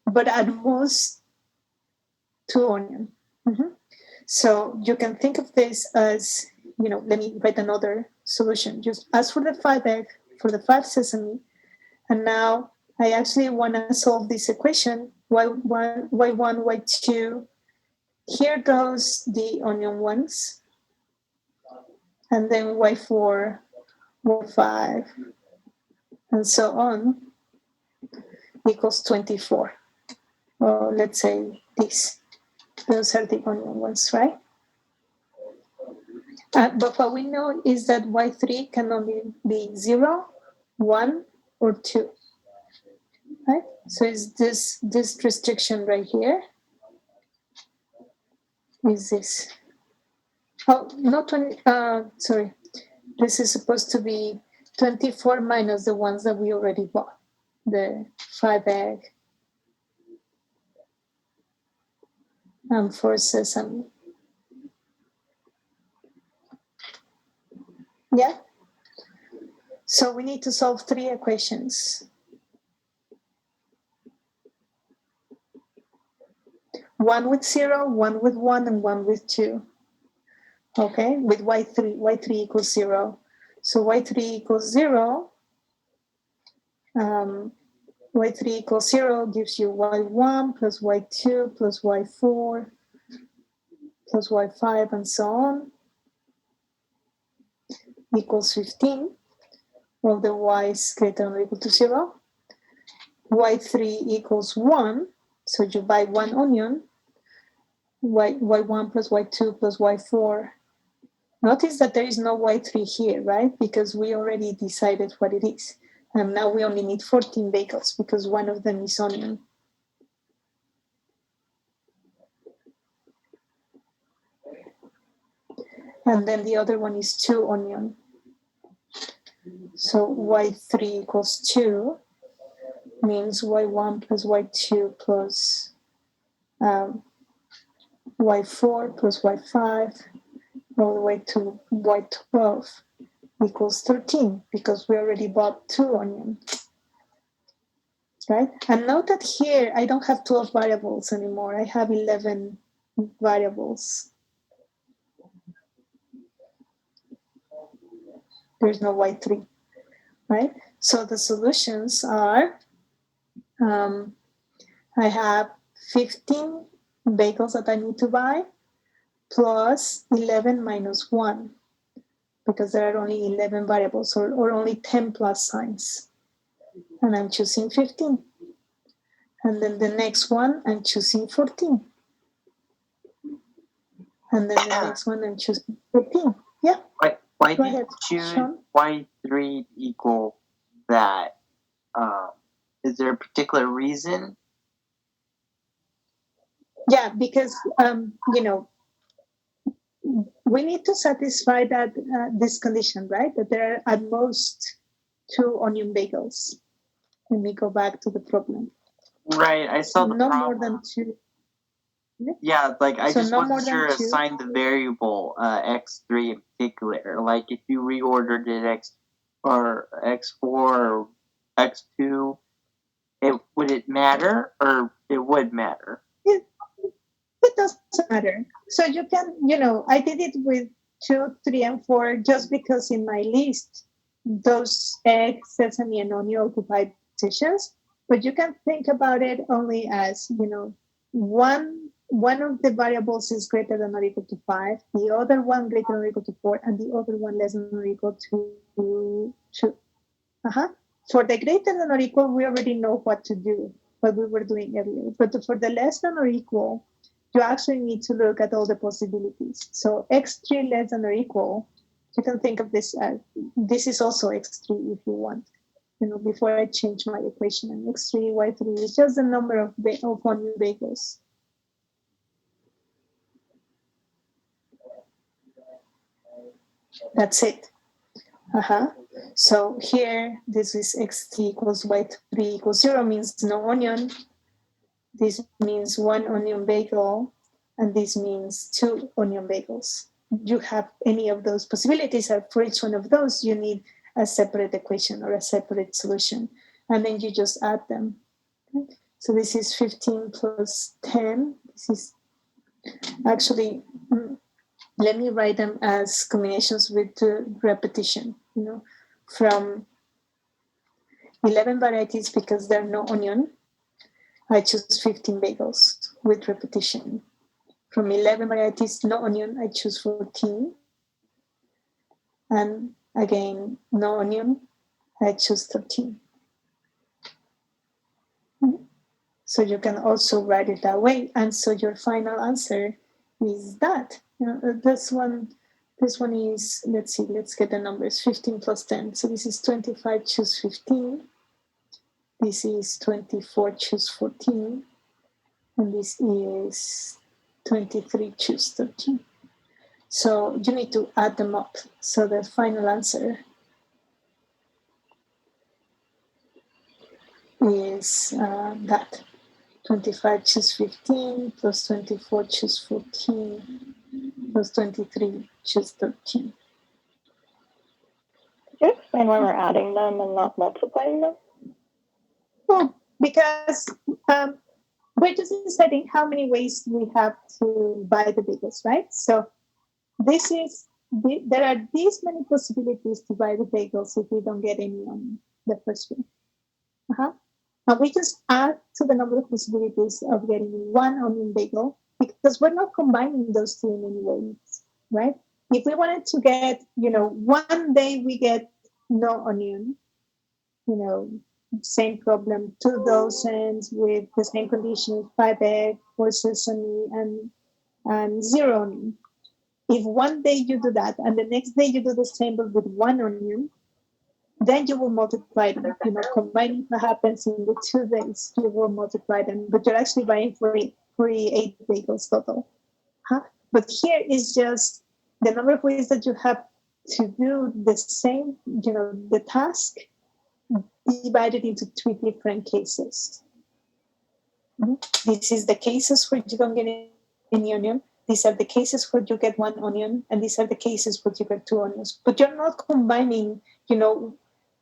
but at most 2 onion. So you can think of this as, let me write another solution. Just ask for the 5 egg, for the 5 sesame, and now I actually want to solve this equation, y1, y2. Here goes the onion ones, and then y4, y5, and so on, equals 24. Or let's say this. Those are the onion ones, right? But what we know is that y3 can only be 0, 1, or 2. Right? So it's this restriction right here is this. Oh, not 20, sorry. This is supposed to be 24 minus the ones that we already bought. The 5 egg and 4 sesame. Yeah? So we need to solve 3 equations. One with 0, one with 1, and one with 2. Okay, with y3 equals 0. So y3 equals 0. Y3 equals 0 gives you y1 plus y2 plus y4 plus y5 and so on equals 15. All the y's greater than or equal to 0. Y3 equals 1. So you buy 1 onion. Y1 plus y2 plus y4. Notice that there is no y3 here, right? Because we already decided what it is. And now we only need 14 bagels because one of them is onion. And then the other one is 2 onion. So y3 equals 2 means y1 plus y2 plus y4 plus y5 all the way to y12 equals 13 because we already bought 2 onion. Right? And note that here I don't have 12 variables anymore. I have 11 variables. There's no y3, right? So the solutions are, I have 15 bagels that I need to buy plus 11 minus 1. because there are only 11 variables or only 10 plus signs. And I'm choosing 15. And then the next one, I'm choosing 14. And then the next one, I'm choosing 13. Yeah. Why did you choose Y3 equal that? Is there a particular reason? Yeah, because, we need to satisfy that this condition, right? That there are at most 2 onion bagels. Let me go back to the problem. Right, I saw the no problem. More than 2. Yeah, like I So just no wasn't more than sure to 2. assign the variable x3 in particular. Like if you reordered it x or x4 or x2, would it matter or it would matter? It doesn't matter. So you can, I did it with 2, 3, and 4 just because in my list those egg, sesame, and onion occupied positions. But you can think about it only as, one of the variables is greater than or equal to 5, the other one greater than or equal to 4, and the other one less than or equal to 2. For the greater than or equal, we already know what to do, what we were doing earlier. But for the less than or equal, you actually need to look at all the possibilities. So x3 less than or equal, you can think of this as, this is also x3 if you want. Before I change my equation, and x3, y3 is just the number of onion bagels. That's it. So here, this is x3 equals y3 equals 0 means no onion. This means 1 onion bagel, and this means 2 onion bagels. You have any of those possibilities, and for each one of those, you need a separate equation or a separate solution, and then you just add them. So this is 15 plus 10. This is actually, let me write them as combinations with repetition, from 11 varieties because there are no onion. I choose 15 bagels with repetition. From 11 varieties, no onion, I choose 14. And again, no onion, I choose 13. So you can also write it that way. And so your final answer is that. This one is, let's see, let's get the numbers, 15 plus 10. So this is 25, choose 15. This is 24, choose 14. And this is 23, choose 13. So you need to add them up. So the final answer is that 25 choose 15 plus 24 choose 14 plus 23 choose 13. Could you explain why we're adding them and not multiplying them? Well, because we're just deciding how many ways we have to buy the bagels, right? So there are these many possibilities to buy the bagels if we don't get any on the first one. And we just add to the number of possibilities of getting 1 onion bagel because we're not combining those 2 in any ways, right? If we wanted to get, one day we get no onion, same problem, 2 dozens with the same conditions, 5 egg, 4 sesame, and 0 onion. If one day you do that and the next day you do the same but with 1 onion, then you will multiply them. Combining what happens in the 2 days, you will multiply them, but you're actually buying 48 bagels total. But here is just the number of ways that you have to do the same, the task divided into 3 different cases. This is the cases where you don't get any onion. These are the cases where you get 1 onion, and these are the cases where you get 2 onions. But you're not combining,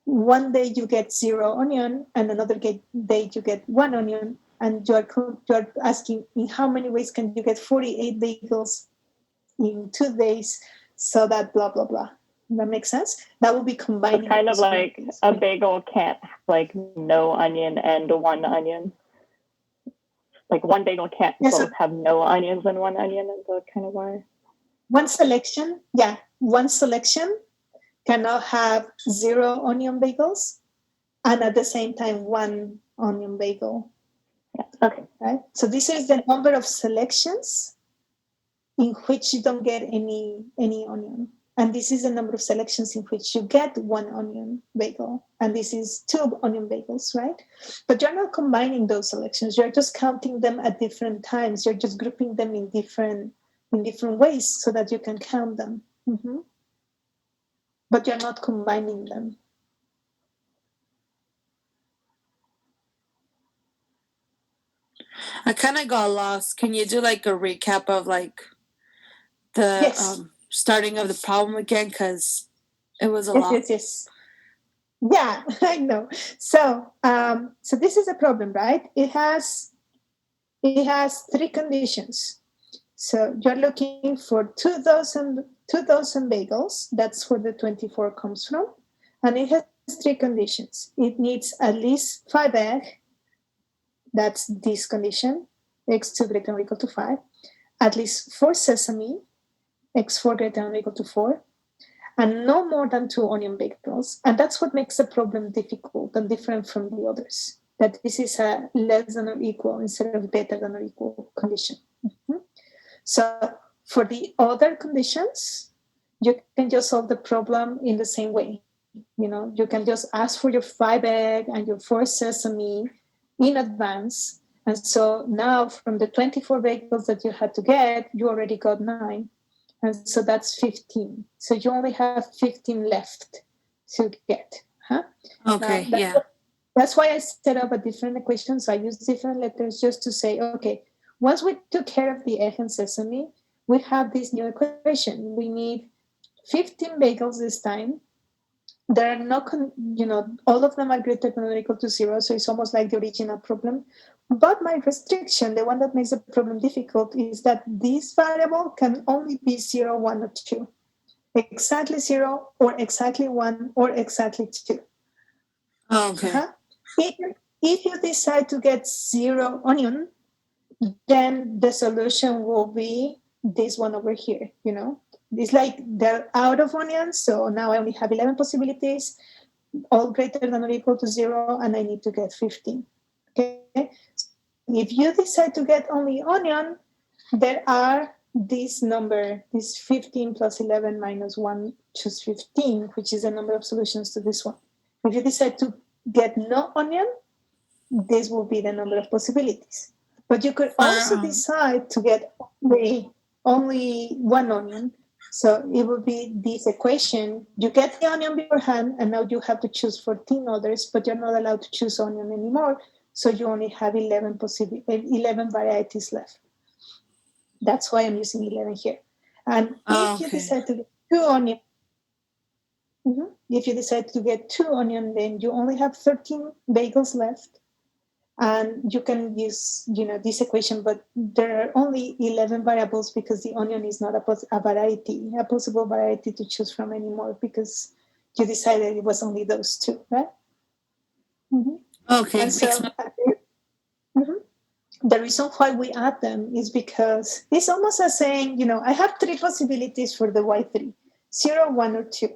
one day you get 0 onion, and another day you get 1 onion, and you're asking in how many ways can you get 48 bagels in 2 days, so that blah, blah, blah. That makes sense? That will be combining. It's kind of like a bagel can't have no onion and 1 onion. Like one bagel can't both have no onions and 1 onion, is that kind of why? One selection, cannot have 0 onion bagels and at the same time 1 onion bagel. Okay. Right? So this is the number of selections in which you don't get any onion. And this is the number of selections in which you get 1 onion bagel. And this is 2 onion bagels, right? But you're not combining those selections. You're just counting them at different times. You're just grouping them in different ways so that you can count them. Mm-hmm. But you're not combining them. I kind of got lost. Can you do like a recap of like the Yes. Starting of the problem again? Because it was a lot. Yes. Yeah, I know. So, so this is a problem, right? It has 3 conditions. So you're looking for 2,000 bagels. That's where the 24 comes from, and it has 3 conditions. It needs at least 5 eggs. That's this condition, x2 greater than or equal to 5. At least 4 sesame, x4 greater than or equal to 4. And no more than 2 onion bagels. And that's what makes the problem difficult and different from the others, that this is a less than or equal instead of greater than or equal condition. Mm-hmm. So for the other conditions, you can just solve the problem in the same way. You can just ask for your 5 egg and your 4 sesame in advance. And so now from the 24 bagels that you had to get, you already got 9. And so that's 15. So you only have 15 left to get. Huh? Okay, That's why I set up a different equation. So I use different letters just to say, okay, once we took care of the egg and sesame, we have this new equation. We need 15 bagels this time. There are no, all of them are greater than or equal to 0. So it's almost like the original problem. But my restriction, the one that makes the problem difficult, is that this variable can only be 0, 1, or 2. Exactly 0, or exactly 1, or exactly 2. Okay. Uh-huh. If you decide to get 0 onion, then the solution will be this one over here, It's like they're out of onions, so now I only have 11 possibilities, all greater than or equal to 0, and I need to get 15. Okay? If you decide to get only onion, there are this number, this 15 plus 11 minus 1 choose 15, which is the number of solutions to this one. If you decide to get no onion, this will be the number of possibilities. But you could also decide to get only 1 onion. So it would be this equation. You get the onion beforehand, and now you have to choose 14 others, but you're not allowed to choose onion anymore. So you only have 11 varieties left. That's why I'm using 11 here. And if you decide to get 2 onion, if you decide to get 2 onion, then you only have 13 bagels left. And you can use, this equation, but there are only 11 variables because the onion is not a possible variety to choose from anymore, because you decided it was only those 2, right? Mm-hmm. Okay. And so the reason why we add them is because it's almost as saying, I have 3 possibilities for the Y3, 0, 1, or 2.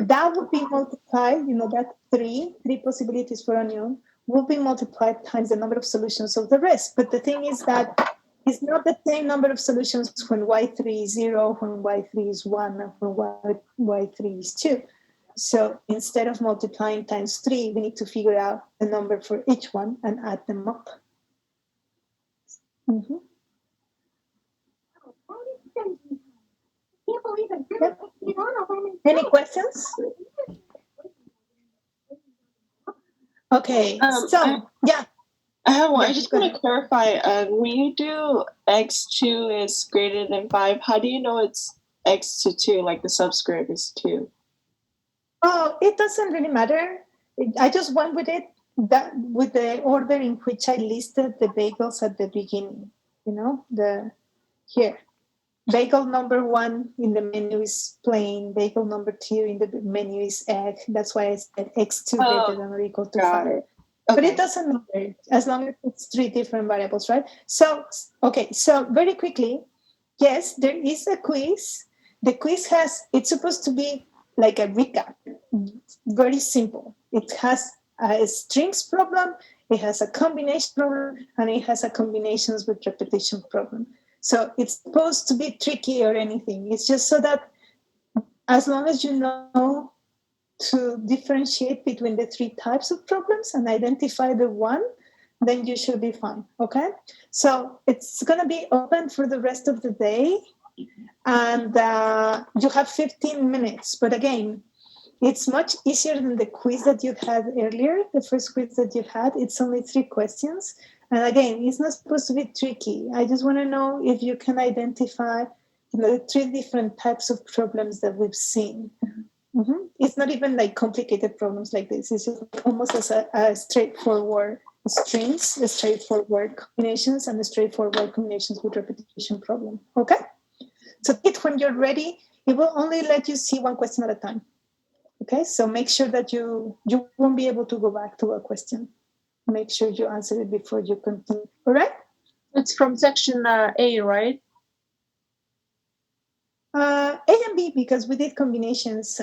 That would be multiplied, that 3 possibilities for onion will be multiplied times the number of solutions of the rest. But the thing is that it's not the same number of solutions when Y3 is 0, when Y3 is 1, and when Y3 is 2. So instead of multiplying times 3, we need to figure out a number for each one and add them up. Mm-hmm. Yep. Any questions? Okay. Yeah. I have one. I just want to clarify. When you do x2 is greater than 5, how do you know it's x to 2, like the subscript is 2? Oh, it doesn't really matter. I just went with it, with the order in which I listed the bagels at the beginning. Here. Bagel number 1 in the menu is plain. Bagel number 2 in the menu is egg. That's why I said x2 greater than or equal to 5. Okay. But it doesn't matter as long as it's 3 different variables, right? So very quickly, yes, there is a quiz. The quiz it's supposed to be like a recap. Very simple. It has a strings problem, it has a combination problem, and it has a combinations with repetition problem. So it's supposed to be tricky or anything. It's just so that as long as you know to differentiate between the three types of problems and identify the one, then you should be fine. Okay? So it's going to be open for the rest of the day. And you have 15 minutes. But again, it's much easier than the quiz that you had earlier, the first quiz that you had. It's only 3 questions. And again, it's not supposed to be tricky. I just want to know if you can identify the 3 different types of problems that we've seen. Mm-hmm. It's not even like complicated problems like this. It's just almost as a straightforward strings, a straightforward combinations, and a straightforward combinations with repetition problem. Okay? So when you're ready, it will only let you see 1 question at a time. Okay, so make sure that you won't be able to go back to a question. Make sure you answer it before you continue. All right? It's from section A, right? A and B, because we did combinations.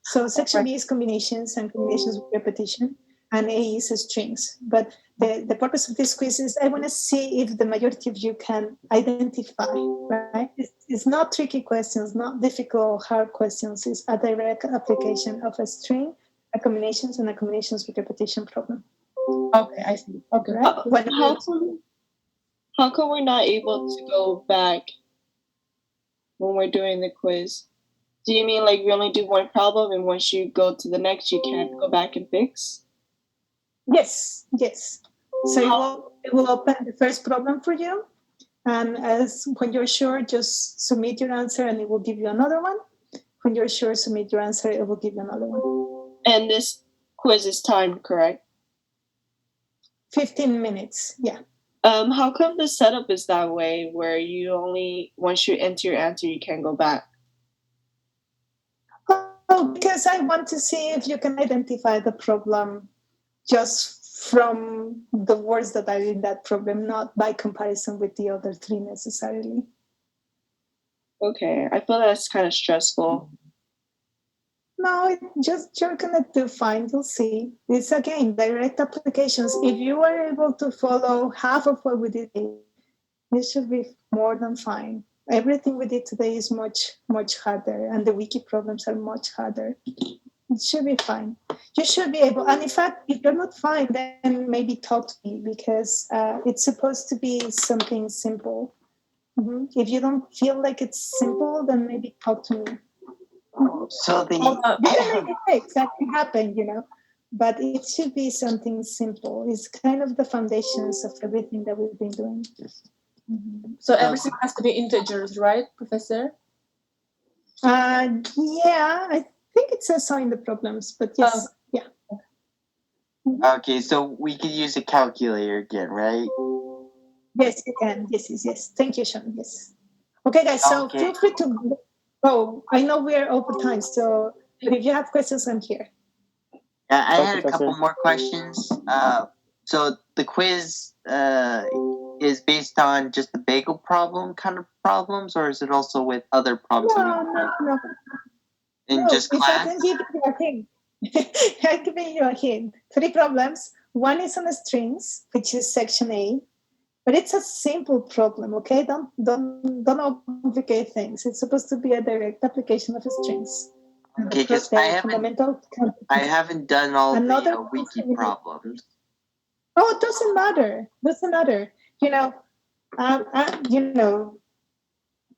So section B is combinations and combinations with repetition, and A is strings. But the purpose of this quiz is I want to see if the majority of you can identify, right? It's not tricky questions, not difficult, hard questions. It's a direct application of a string, a combinations, and a combinations with repetition problem. Okay, I see. Okay. Right? How come we're not able to go back when we're doing the quiz? Do you mean like we only do 1 problem and once you go to the next, you can't go back and fix? Yes. So it will open the first problem for you. And when you're sure, just submit your answer and it will give you another one. When you're sure, submit your answer, it will give you another one. And this quiz is timed, correct? 15 minutes, yeah. How come the setup is that way, where you only, once you enter your answer, you can't go back? Oh, because I want to see if you can identify the problem just from the words that are in that problem, not by comparison with the other 3 necessarily. Okay, I feel that's kind of stressful. No, you're gonna do fine. You'll see. It's again direct applications. If you are able to follow half of what we did, you should be more than fine. Everything we did today is much harder, and the wiki problems are much harder. It should be fine. You should be able. And in fact, if you're not fine, then maybe talk to me because it's supposed to be something simple. Mm-hmm. If you don't feel like it's simple, then maybe talk to me. So the mistakes that can happen, but it should be something simple. It's kind of the foundations of everything that we've been doing. Mm-hmm. So everything has to be integers, right, Professor? Yeah, I think it says so in the problems, but yes, yeah. Okay, so we could use a calculator again, right? Yes, you can. Yes. Thank you, Sean. Yes. Okay, guys. So feel free to. Oh, I know we're over time, so if you have questions, I'm here. Yeah, I had a couple more questions. So the quiz is based on just the bagel problem kind of problems, or is it also with other problems? No. In just class? I can give you a hint. I'm giving you a hint. 3 problems. One is on strings, which is section A. But it's a simple problem, okay? Don't complicate things. It's supposed to be a direct application of strings. Okay, because I haven't done all the wiki problems. Oh, it doesn't matter.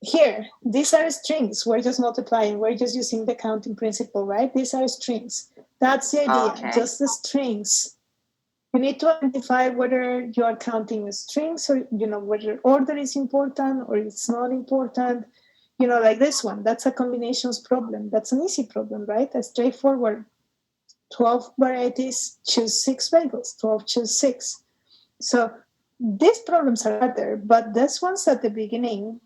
Here, these are strings. We're just multiplying. We're just using the counting principle, right? These are strings. That's the idea. Okay. Just the strings. You need to identify whether you are counting strings or, whether order is important or it's not important. Like this one, that's a combinations problem. That's an easy problem, right? A straightforward. 12 varieties, choose 6 bagels. 12, choose 6. So these problems are harder, but these ones at the beginning,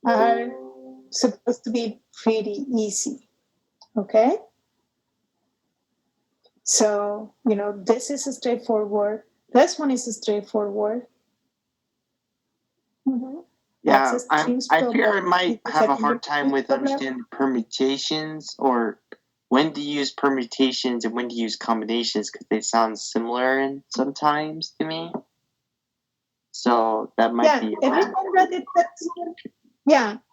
are supposed to be pretty easy. Okay? So, this is straightforward. This one is straightforward. Mm-hmm. Yeah, That's a strings I fear I problem. might It's have a a hard time with problem. understanding permutations or when to use permutations and when to use combinations because they sound similar in sometimes to me. So that might be. Every time that it says,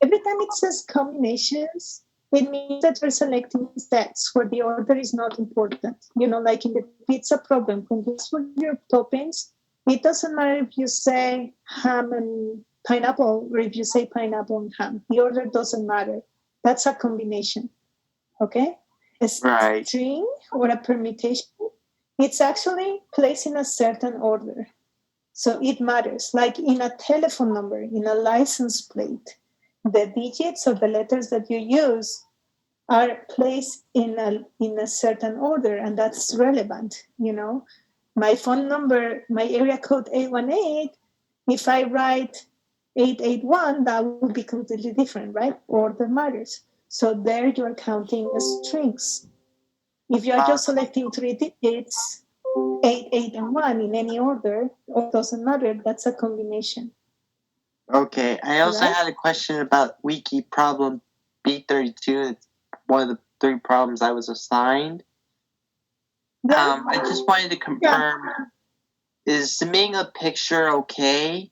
every time it says combinations, it means that you're selecting sets where the order is not important. Like in the pizza problem, when you ask for your toppings, it doesn't matter if you say ham and pineapple or if you say pineapple and ham. The order doesn't matter. That's a combination. Okay? A string or a permutation, it's actually placed in a certain order. So it matters. Like in a telephone number, in a license plate, the digits or the letters that you use are placed in a certain order, and that's relevant. My phone number, my area code 818, if I write 881, that would be completely different, right? Order matters. So there you are counting strings. If you are just selecting 3 digits, 8, 8, and 1 in any order, it doesn't matter. That's a combination. Okay, I also had a question about wiki problem B32. It's one of the 3 problems I was assigned. I just wanted to confirm, is submitting a picture okay?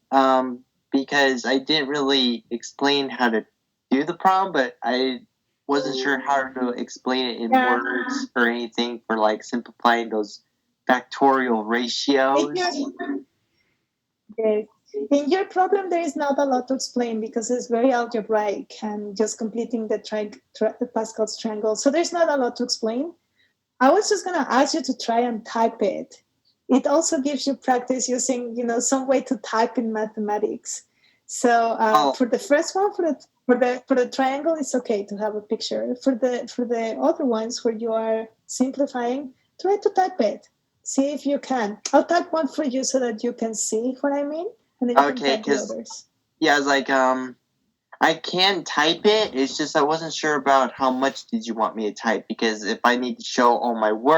Because I didn't really explain how to do the problem, but I wasn't sure how to explain it in words or anything for like simplifying those factorial ratios. In your problem, there is not a lot to explain because it's very algebraic and just completing the Pascal's triangle. So there's not a lot to explain. I was just going to ask you to try and type it. It also gives you practice using, some way to type in mathematics. So for the first one, for the triangle, it's okay to have a picture. For the other ones where you are simplifying, try to type it. See if you can. I'll type one for you so that you can see what I mean, and then you can type the others. Yeah, I was like, I can type it. It's just I wasn't sure about how much did you want me to type because if I need to show all my work.